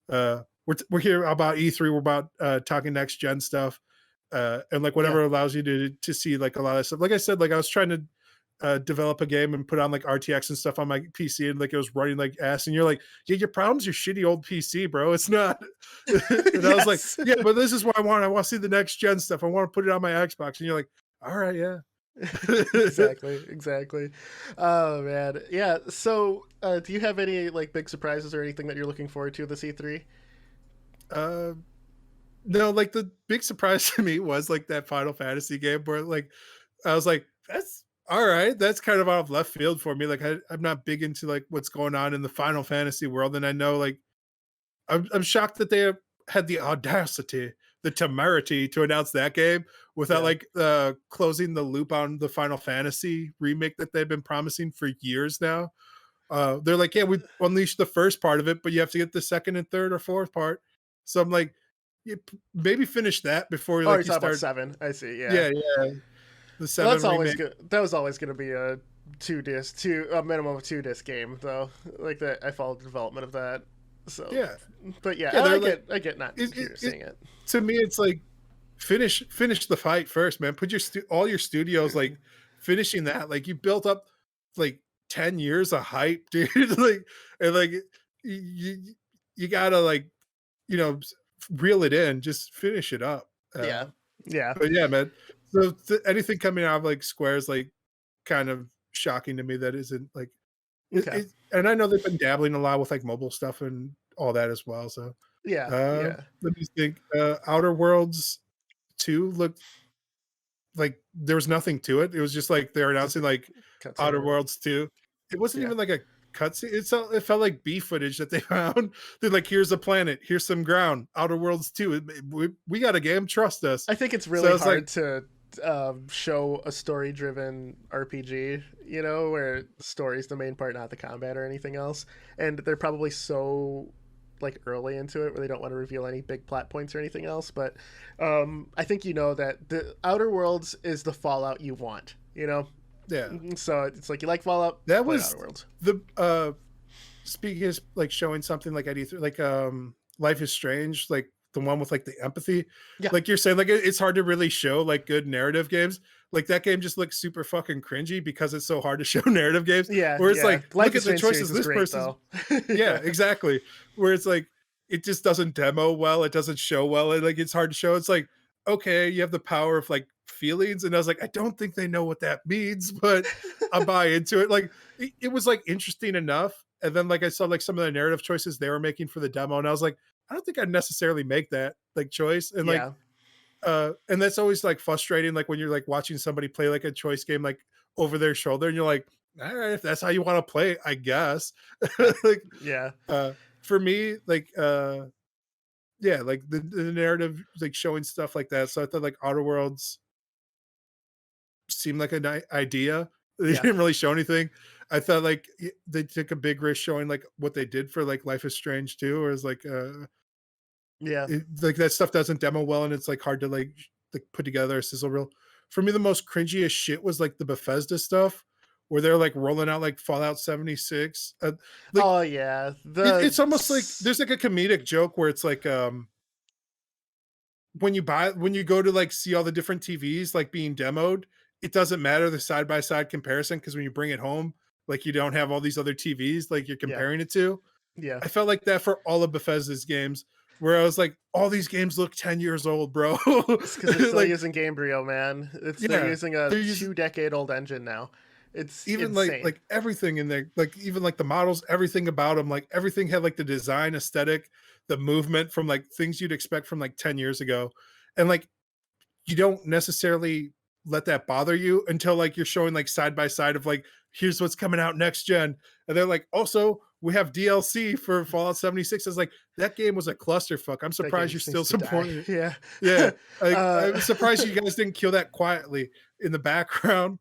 we're here about E3, we're about talking next gen stuff. And like Yeah. whatever allows you to see like a lot of stuff. Like I said, like I was trying to develop a game and put on like RTX and stuff on my PC and like it was running like ass. And you're like, yeah, your problem's your shitty old PC, bro. It's not. And I was like, Yes. yeah, but this is what I want. I want to see the next gen stuff. I want to put it on my Xbox. And you're like, all right, yeah. Exactly. Oh man. Yeah. So, do you have any like big surprises or anything that you're looking forward to this E3? uh, no, like the big surprise to me was like that Final Fantasy game where like I was like, that's all right. That's kind of out of left field for me. Like I'm not big into like what's going on in the Final Fantasy world, and I know like I'm shocked that they have had the audacity, the temerity to announce that game without Yeah. like closing the loop on the Final Fantasy remake that they've been promising for years now. They're like, yeah, we unleashed the first part of it, but you have to get the second and third or fourth part. So I'm like, maybe finish that before Oh, you're like you talking about start. 7. I see. Yeah. Yeah, yeah, the Well, that's seven always remake. good. That was always going to be a a minimum of 2 disc game, though. Like that, I followed the development of that. So, Yeah, but yeah, yeah, they're I get not it, it, seeing it. to me, it's like finish the fight first, man. Put your all your studios like finishing that. Like you built up like 10 years of hype, dude. Like and like you you gotta like reel it in, just finish it up. Yeah. Yeah. But yeah, man. So anything coming out of like Square is like kind of shocking to me that isn't like Okay. and I know they've been dabbling a lot with like mobile stuff and all that as well. So Yeah. Yeah. let me think. Outer Worlds 2 looked like there was nothing to it. It was just like they're Just announcing a like cutscene, Outer really. Worlds 2. It wasn't Yeah. even like a cutscene. It felt like B footage that they found. They're like, here's a planet, here's some ground. Outer Worlds 2. We got a game. Trust us. I think it's So really it's like, hard to show a story-driven RPG, where the story's the main part, not the combat or anything else. And they're probably so like early into it where they don't want to reveal any big plot points or anything else. But I think that the Outer Worlds is the Fallout you want. yeah. So it's like you like Fallout, That play was Outer Worlds. the speaking is like showing something like at E3, like Life is Strange, like the one with like the empathy. Yeah. Like you're saying, like it's hard to really show like good narrative games. Like that game just looks super fucking cringy because it's so hard to show narrative games. Yeah, Where it's yeah. like, Life look is at the Strange choices series is this great, person's. though. Yeah, exactly. Where it's like it just doesn't demo well, it doesn't show well, and like it's hard to show. It's like, okay, you have the power of like feelings, and I was like, I don't think they know what that means, but I buy into it. Like it was like interesting enough. And then like I saw like some of the narrative choices they were making for the demo, and I was like, I don't think I'd necessarily make that like choice. And like Yeah. and that's always like frustrating, like when you're like watching somebody play like a choice game like over their shoulder, and you're like, all right, if that's how you want to play, I guess. Like Yeah. for me, like yeah, like the narrative like showing stuff like that. So I thought like Outer Worlds seemed like a idea. They Yeah. didn't really show anything. I thought like they took a big risk showing like what they did for like Life is Strange too, or is like Yeah. like that stuff doesn't demo well, and it's like hard to like put together a sizzle reel. For me, the most cringiest shit was like the Bethesda stuff where they're like rolling out like Fallout 76. Like Oh yeah. it's almost like there's like a comedic joke where it's like when you go to like see all the different TVs like being demoed, it doesn't matter the side by side comparison because when you bring it home, like you don't have all these other TVs like you're Yeah. comparing it to. Yeah. I felt like that for all of Bethesda's games, where I was like, all these games look 10 years old, bro. It's because they're still Like, using Gamebryo, man. They're yeah, using a they're using 2-decade-old engine now. It's even insane. like everything in there, like even like the models, everything about them, like everything had like the design aesthetic, the movement from like things you'd expect from like 10 years ago. And like you don't necessarily let that bother you until like you're showing like side by side of like here's what's coming out next gen, and they're like also we have DLC for Fallout 76. It's like that game was a clusterfuck. I'm That game surprised you're just still needs to die. supporting it. Yeah. Yeah, like I'm uh, surprised you guys didn't kill that quietly in the background.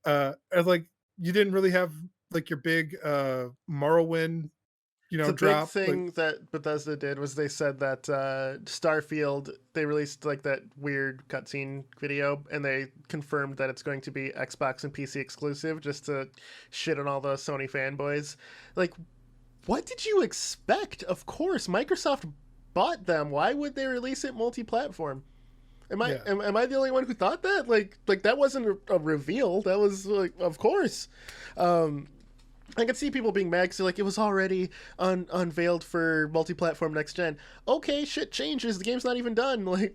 And like you didn't really have like your big Morrowind, the big drop. Like, thing that Bethesda did was they said that Starfield, they released like that weird cutscene video, and they confirmed that it's going to be Xbox and PC exclusive, just to shit on all the Sony fanboys. Like, what did you expect? Of course, Microsoft bought them. Why would they release it multi-platform? Am I Yeah. am I the only one who thought that? Like that wasn't a reveal. That was like, of course. I could see people being mad because like it was already unveiled for multi-platform next gen. Okay, shit changes. The game's not even done. Like,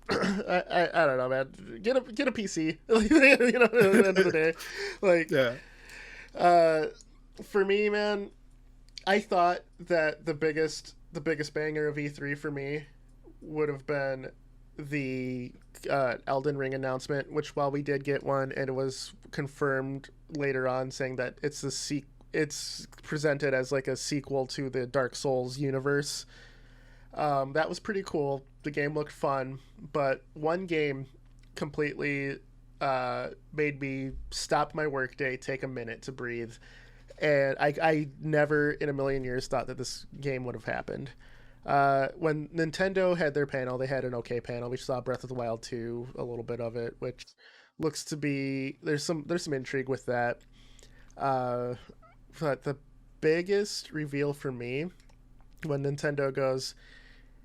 I don't know, man. Get a PC. Like, at the end of the day, like, yeah, for me, man, I thought that the biggest banger of E3 for me would have been the Elden Ring announcement, which while we did get one and it was confirmed later on saying that it's presented as like a sequel to the Dark Souls universe. That was pretty cool. The game looked fun, but one game completely made me stop my workday, take a minute to breathe, and I never in a million years thought that this game would have happened. When Nintendo had their panel, they had an okay panel. We saw Breath of the Wild 2, a little bit of it, which looks to be there's some intrigue with that. But the biggest reveal for me when Nintendo goes,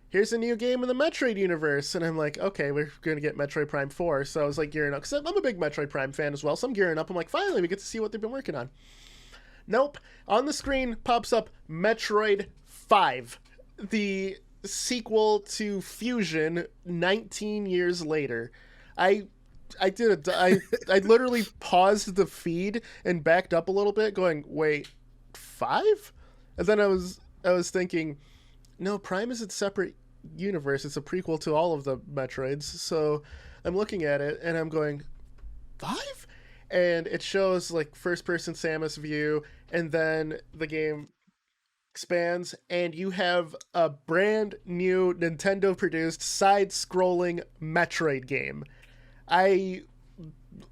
here's a new game in the Metroid universe, and I'm like, okay, we're gonna get Metroid Prime 4. So I was like gearing up because I'm a big Metroid Prime fan as well, so I'm gearing up. I'm like, finally we get to see what they've been working on. Nope. On the screen pops up Metroid 5, the sequel to Fusion 19 years later. I literally paused the feed and backed up a little bit going, wait, 5? And then I was thinking, no, Prime is a separate universe. It's a prequel to all of the Metroids. So I'm looking at it and I'm going, 5? And it shows like first person Samus view, and then the game expands and you have a brand new Nintendo produced side scrolling Metroid game. I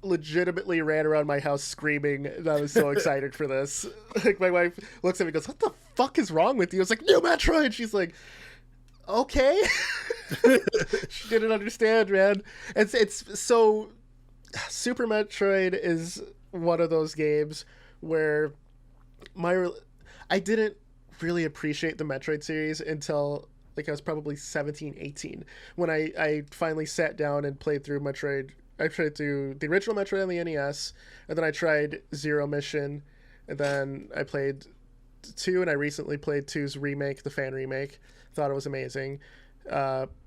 legitimately ran around my house screaming that I was so excited for this. Like, my wife looks at me and goes, what the fuck is wrong with you? I was like, new Metroid. She's like, okay. She didn't understand, man. It's so Super Metroid is one of those games where I didn't really appreciate the Metroid series until like I was probably 17, 18 when I finally sat down and played through Metroid. I played through the original Metroid on the NES, and then I tried Zero Mission, and then I played 2, and I recently played 2's remake, the fan remake. Thought it was amazing.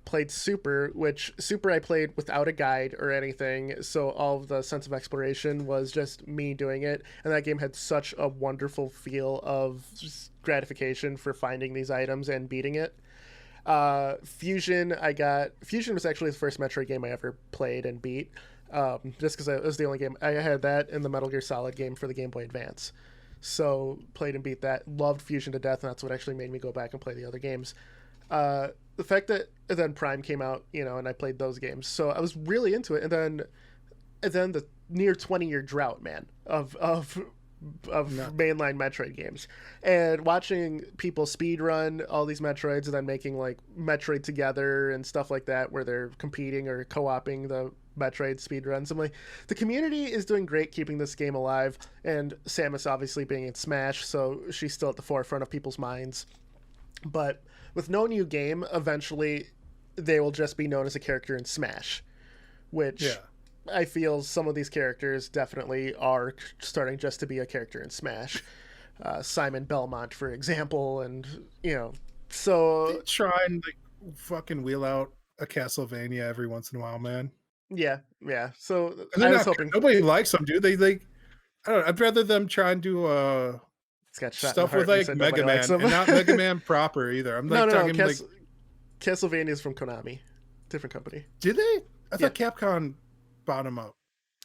Played Super, which Super I played without a guide or anything, so all of the sense of exploration was just me doing it, and that game had such a wonderful feel of just gratification for finding these items and beating it. Fusion was actually the first Metroid game I ever played and beat, just because it was the only game I had. That and the Metal Gear Solid game for the Game Boy Advance, so played and beat that. Loved Fusion to death, and that's what actually made me go back and play the other games. The fact that then Prime came out, and I played those games, so I was really into it. And then the near 20-year drought, man, of mainline Metroid games, and watching people speedrun all these Metroids and then making like Metroid Together and stuff like that where they're competing or co-oping the Metroid speedruns. I'm like, the community is doing great keeping this game alive, and Samus obviously being in Smash, so she's still at the forefront of people's minds. But with no new game, eventually they will just be known as a character in Smash, which Yeah. I feel some of these characters definitely are starting just to be a character in Smash. Simon Belmont, for example, and They so try and like fucking wheel out a Castlevania every once in a while, man. yeah. So And they're I was not hoping nobody likes them, dude. They like I don't know. I'd rather them try and do it's got shot in the stuff with heart. And like said Mega nobody likes Man them. and not Mega Man proper either. I'm like no. talking like Castlevania is from Konami, different company. did they? I thought Capcom bought them up.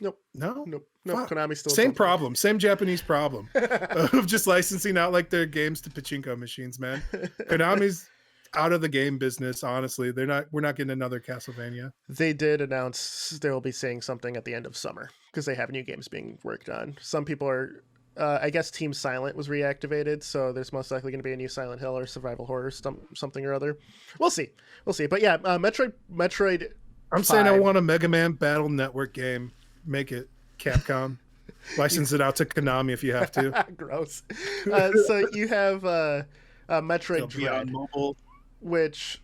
Nope. No? Nope. Fuck. Konami still Same owns them. problem, same Japanese problem of just licensing out like their games to pachinko machines, man. Konami's out of the game business, honestly. We're not getting another Castlevania. They did announce they will be saying something at the end of summer because they have new games being worked on. Some people are, I guess Team Silent was reactivated, so there's most likely going to be a new Silent Hill or survival horror something or other. We'll see. But yeah, Metroid. I'm saying I want a Mega Man Battle Network game. Make it Capcom. License it out to Konami if you have to. Gross. So you have Metroid It'll be on Dread, mobile. which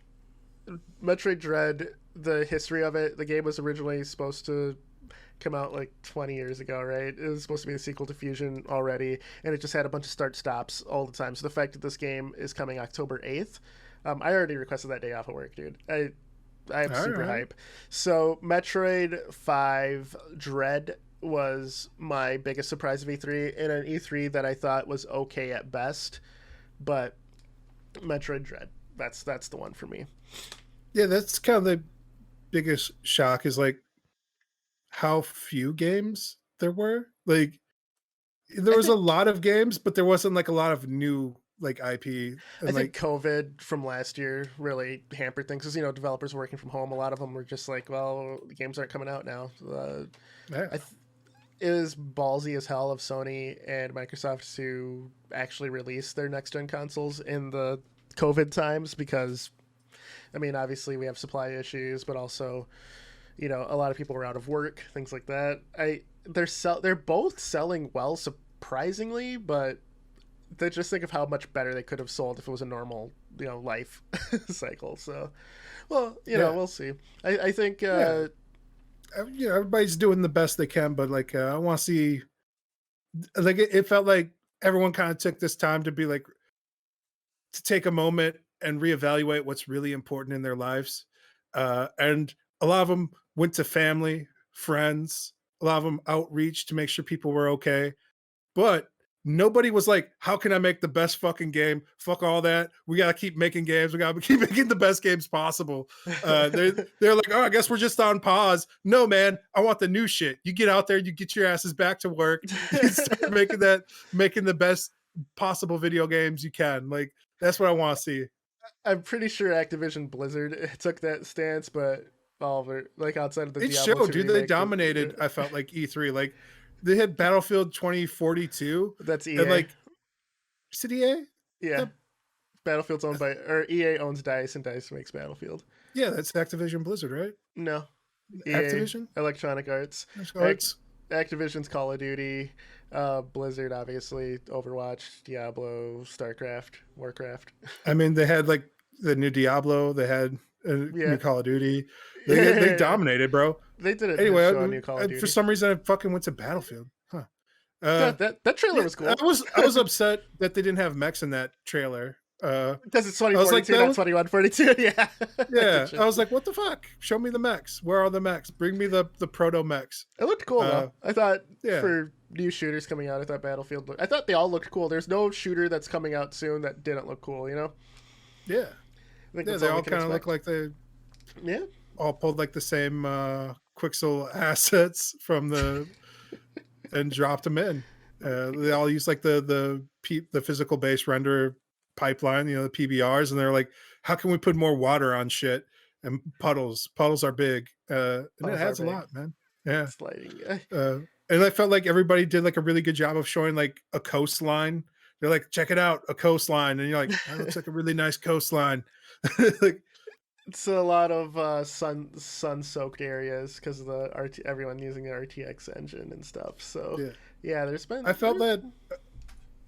Metroid Dread, the history of it, the game was originally supposed to come out like 20 years ago, right? It was supposed to be the sequel to Fusion already, and it just had a bunch of start stops all the time. So the fact that this game is coming October 8th, I already requested that day off of work, dude. I'm super hype. So Metroid 5 Dread was my biggest surprise of E3, and an E3 that I thought was okay at best, but Metroid Dread, that's the one for me. Yeah, that's kind of the biggest shock is like how few games there were. Like there was a lot of games, but there wasn't like a lot of new like IP. And I like think COVID from last year really hampered things because developers working from home. A lot of them were just like, well, the games aren't coming out now. yeah. It was ballsy as hell of Sony and Microsoft to actually release their next gen consoles in the COVID times because, I mean, obviously we have supply issues, but also, a lot of people were out of work, things like that. They're both selling well, surprisingly, but they just think of how much better they could have sold if it was a normal, life cycle. So, well, we'll see. I think, everybody's doing the best they can, but like I want to see, like it felt like everyone kind of took this time to be like to take a moment and reevaluate what's really important in their lives, and a lot of them went to family, friends, a lot of them outreach to make sure people were okay, but nobody was like, how can I make the best fucking game? Fuck all that. We got to keep making games. We got to keep making the best games possible. They're like, oh, I guess we're just on pause. No, man, I want the new shit. You get out there, you get your asses back to work. You start making the best possible video games you can. Like, that's what I want to see. I'm pretty sure Activision Blizzard took that stance, but Oliver, like outside of the It Diablo showed, 2 dude. They remake, dominated, I felt like E3. Like, they had Battlefield 2042. That's EA. And like, is it EA? Yeah. Battlefield's owned by, or EA owns DICE, and DICE makes Battlefield. Yeah, that's Activision Blizzard, right? No. EA, Activision? Electronic Arts. Activision's Call of Duty. Blizzard, obviously. Overwatch, Diablo, StarCraft, Warcraft. I mean, they had like the new Diablo. They had new Call of Duty. They dominated, bro. They did it. Anyway, New Call of Duty. For some reason, I fucking went to Battlefield. Huh. That trailer was cool. I was upset that they didn't have mechs in that trailer. Because it's 2042, not 2142. Yeah. Yeah. I was like, what the fuck? Show me the mechs. Where are the mechs? Bring me the proto mechs. It looked cool though. I thought for new shooters coming out, I thought Battlefield I thought they all looked cool. There's no shooter that's coming out soon that didn't look cool, Yeah. I think They all kind of look like they all pulled like the same Quixel assets from the and dropped them in. They all use like the physical base render pipeline, the PBRs, and they're like, how can we put more water on shit? And puddles are big, and it adds a lot, man. Yeah. Sliding. And I felt like everybody did like a really good job of showing like a coastline. They're like, check it out, a coastline, and you're like, that looks like a really nice coastline. Like, it's a lot of sun-soaked areas because of the everyone using the RTX engine and stuff. So there's been. I felt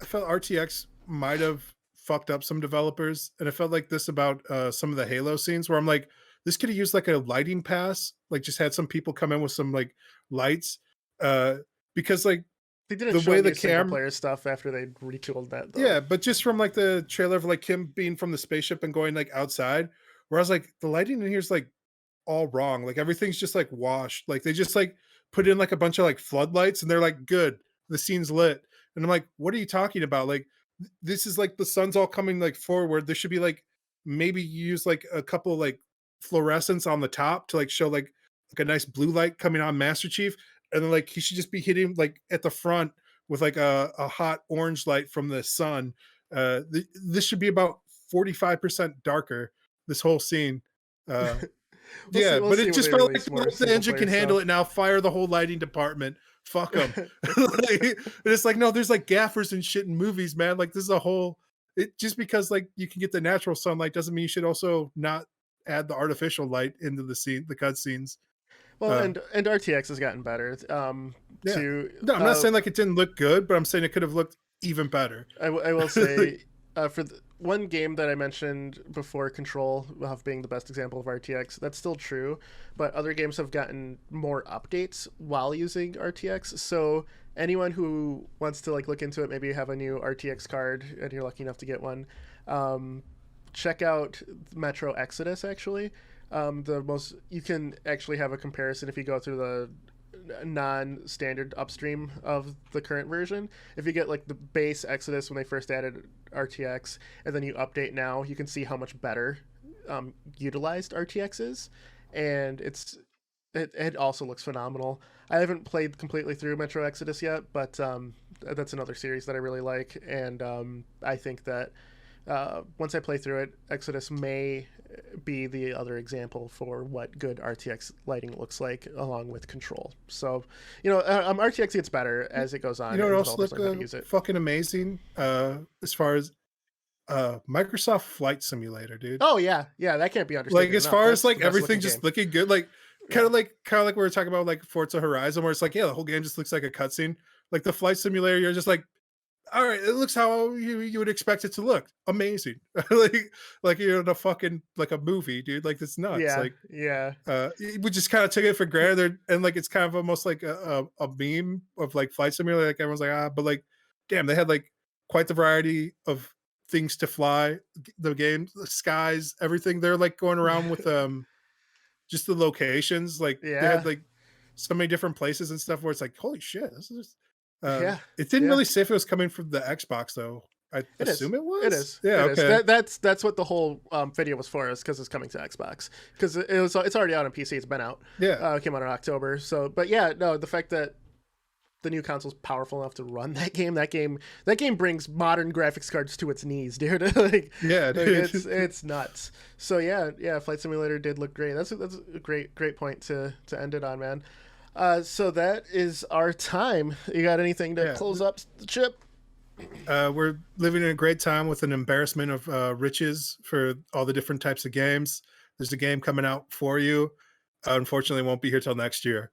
RTX might have fucked up some developers, and I felt like this about some of the Halo scenes where I'm like, this could have used like a lighting pass, like just had some people come in with some like lights, uh, because like They didn't the show way the new single cam, player stuff after they retooled that though. yeah, but just from like the trailer of like him being from the spaceship and going like outside, where I was like, the lighting in here is like all wrong. Like everything's just like washed. Like they just like put in like a bunch of like floodlights and they're like, good, the scene's lit. And I'm like, what are you talking about? Like this is like the sun's all coming like forward. There should be like maybe use like a couple like fluorescents on the top to like show like a nice blue light coming on Master Chief. And then like he should just be hitting like at the front with like a hot orange light from the sun. This should be about 45% darker, this whole scene. Uh, yeah, We'll but see it when just they felt like release more the single engine player can handle stuff. it now. Fire the whole lighting department. Fuck them. Like, and it's like, no, there's like gaffers and shit in movies, man. Like this is a whole. It just because like you can get the natural sunlight doesn't mean you should also not add the artificial light into the scene, the cut scenes. Well, Uh, and RTX has gotten better. yeah. To No, I'm not saying like it didn't look good, but I'm saying it could have looked even better. I will say, for the one game that I mentioned before, Control of being the best example of RTX, that's still true, but other games have gotten more updates while using RTX. So anyone who wants to like look into it, maybe you have a new RTX card and you're lucky enough to get one, check out Metro Exodus. Actually, the most you can actually have a comparison if you go through the non-standard upstream of the current version. If you get like the base Exodus when they first added RTX and then you update now, you can see how much better utilized RTX is, and it also looks phenomenal. I haven't played completely through Metro Exodus yet, but that's another series that I really like, and I think that once I play through it, Exodus may be the other example for what good RTX lighting looks like, along with Control. So, RTX gets better as it goes on. You know what and else developers looked learn how to use it. fucking amazing? As far as Microsoft Flight Simulator, dude. Oh yeah, that can't be understated. Like as enough. far That's as like the best everything looking just game. looking good, like kind of like we were talking about like Forza Horizon, where it's like, yeah, the whole game just looks like a cutscene. Like the Flight Simulator, you're just like, all right, it looks how you would expect it to look. Amazing. like you're in a fucking like a movie, dude. Like it's nuts. Yeah, Like yeah, we just kind of took it for granted, and like it's kind of almost like a meme of like Flight Simulator. Like everyone's like, but like, damn, they had like quite the variety of things to fly. The game, the skies, everything. They're like going around with just the locations. Like they yeah, had like so many different places and stuff where it's like, holy shit, this is. yeah, It didn't yeah. really say if it was coming from the Xbox though. I It is. assume it was. It is. Yeah. It is. Okay. That's what the whole video was for, is because it's coming to Xbox. Because it's already out on PC. It's been out. Yeah. It came out in October. So, but yeah, no, the fact that the new console's powerful enough to run that game brings modern graphics cards to its knees, dude. Yeah, dude. It's nuts. So yeah, Flight Simulator did look great. That's a great point to end it on, man. So that is our time. You got anything to close up the chip? We're living in a great time with an embarrassment of riches for all the different types of games. There's a game coming out for you. Unfortunately, won't be here till next year.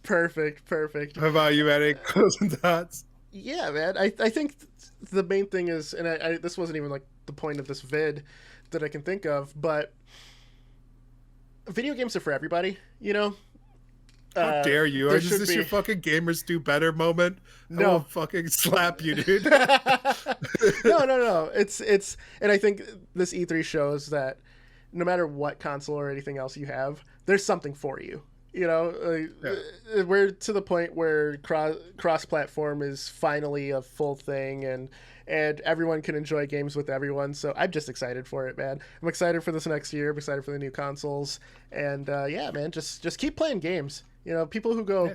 Perfect. How about you, Eddie? Closing thoughts? Yeah, man. I think the main thing is, and I this wasn't even like the point of this vid that I can think of, but video games are for everybody, you know? How dare you? there Is should this be- your fucking gamers do better moment? I No. will fucking slap you, dude. No. It's and I think this E3 shows that no matter what console or anything else you have, there's something for you. You know, we're to the point where cross-platform is finally a full thing, and everyone can enjoy games with everyone. So I'm just excited for it, man. I'm excited for this next year. I'm excited for the new consoles, and yeah, man, just keep playing games. You know, people go,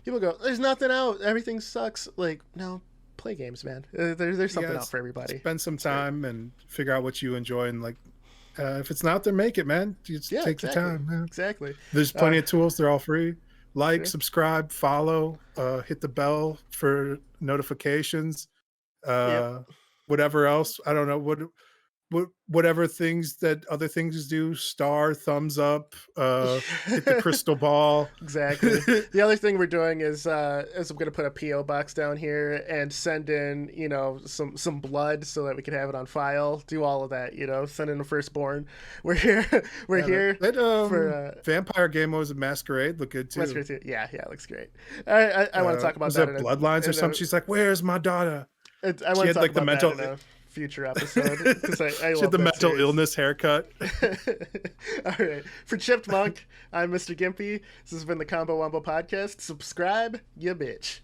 there's nothing out, everything sucks. Like, no, play games, man. There's something out for everybody. Spend some time and figure out what you enjoy, and like, if it's not there, make it, man. Just take the time, man. Exactly. There's plenty of tools. They're all free. Like, Sure. subscribe, follow, hit the bell for notifications. Whatever else. I don't know. What whatever things that other things do, star, thumbs up, hit the crystal ball. Exactly. The other thing we're doing is I'm going to put a PO box down here and send in, some blood so that we can have it on file. Do all of that, send in a firstborn. We're here. We're here for vampire game was Masquerade. Look good too. Masquerade. Yeah, looks great. I want to talk about was that. Bloodlines or something? She's like, "Where's my daughter?" I want to talk about that in a future episode because I she love had the that mental series. illness haircut. All right, for Chipped Monk, I'm Mr. Gimpy. This has been the Combo Wombo podcast. Subscribe, you bitch.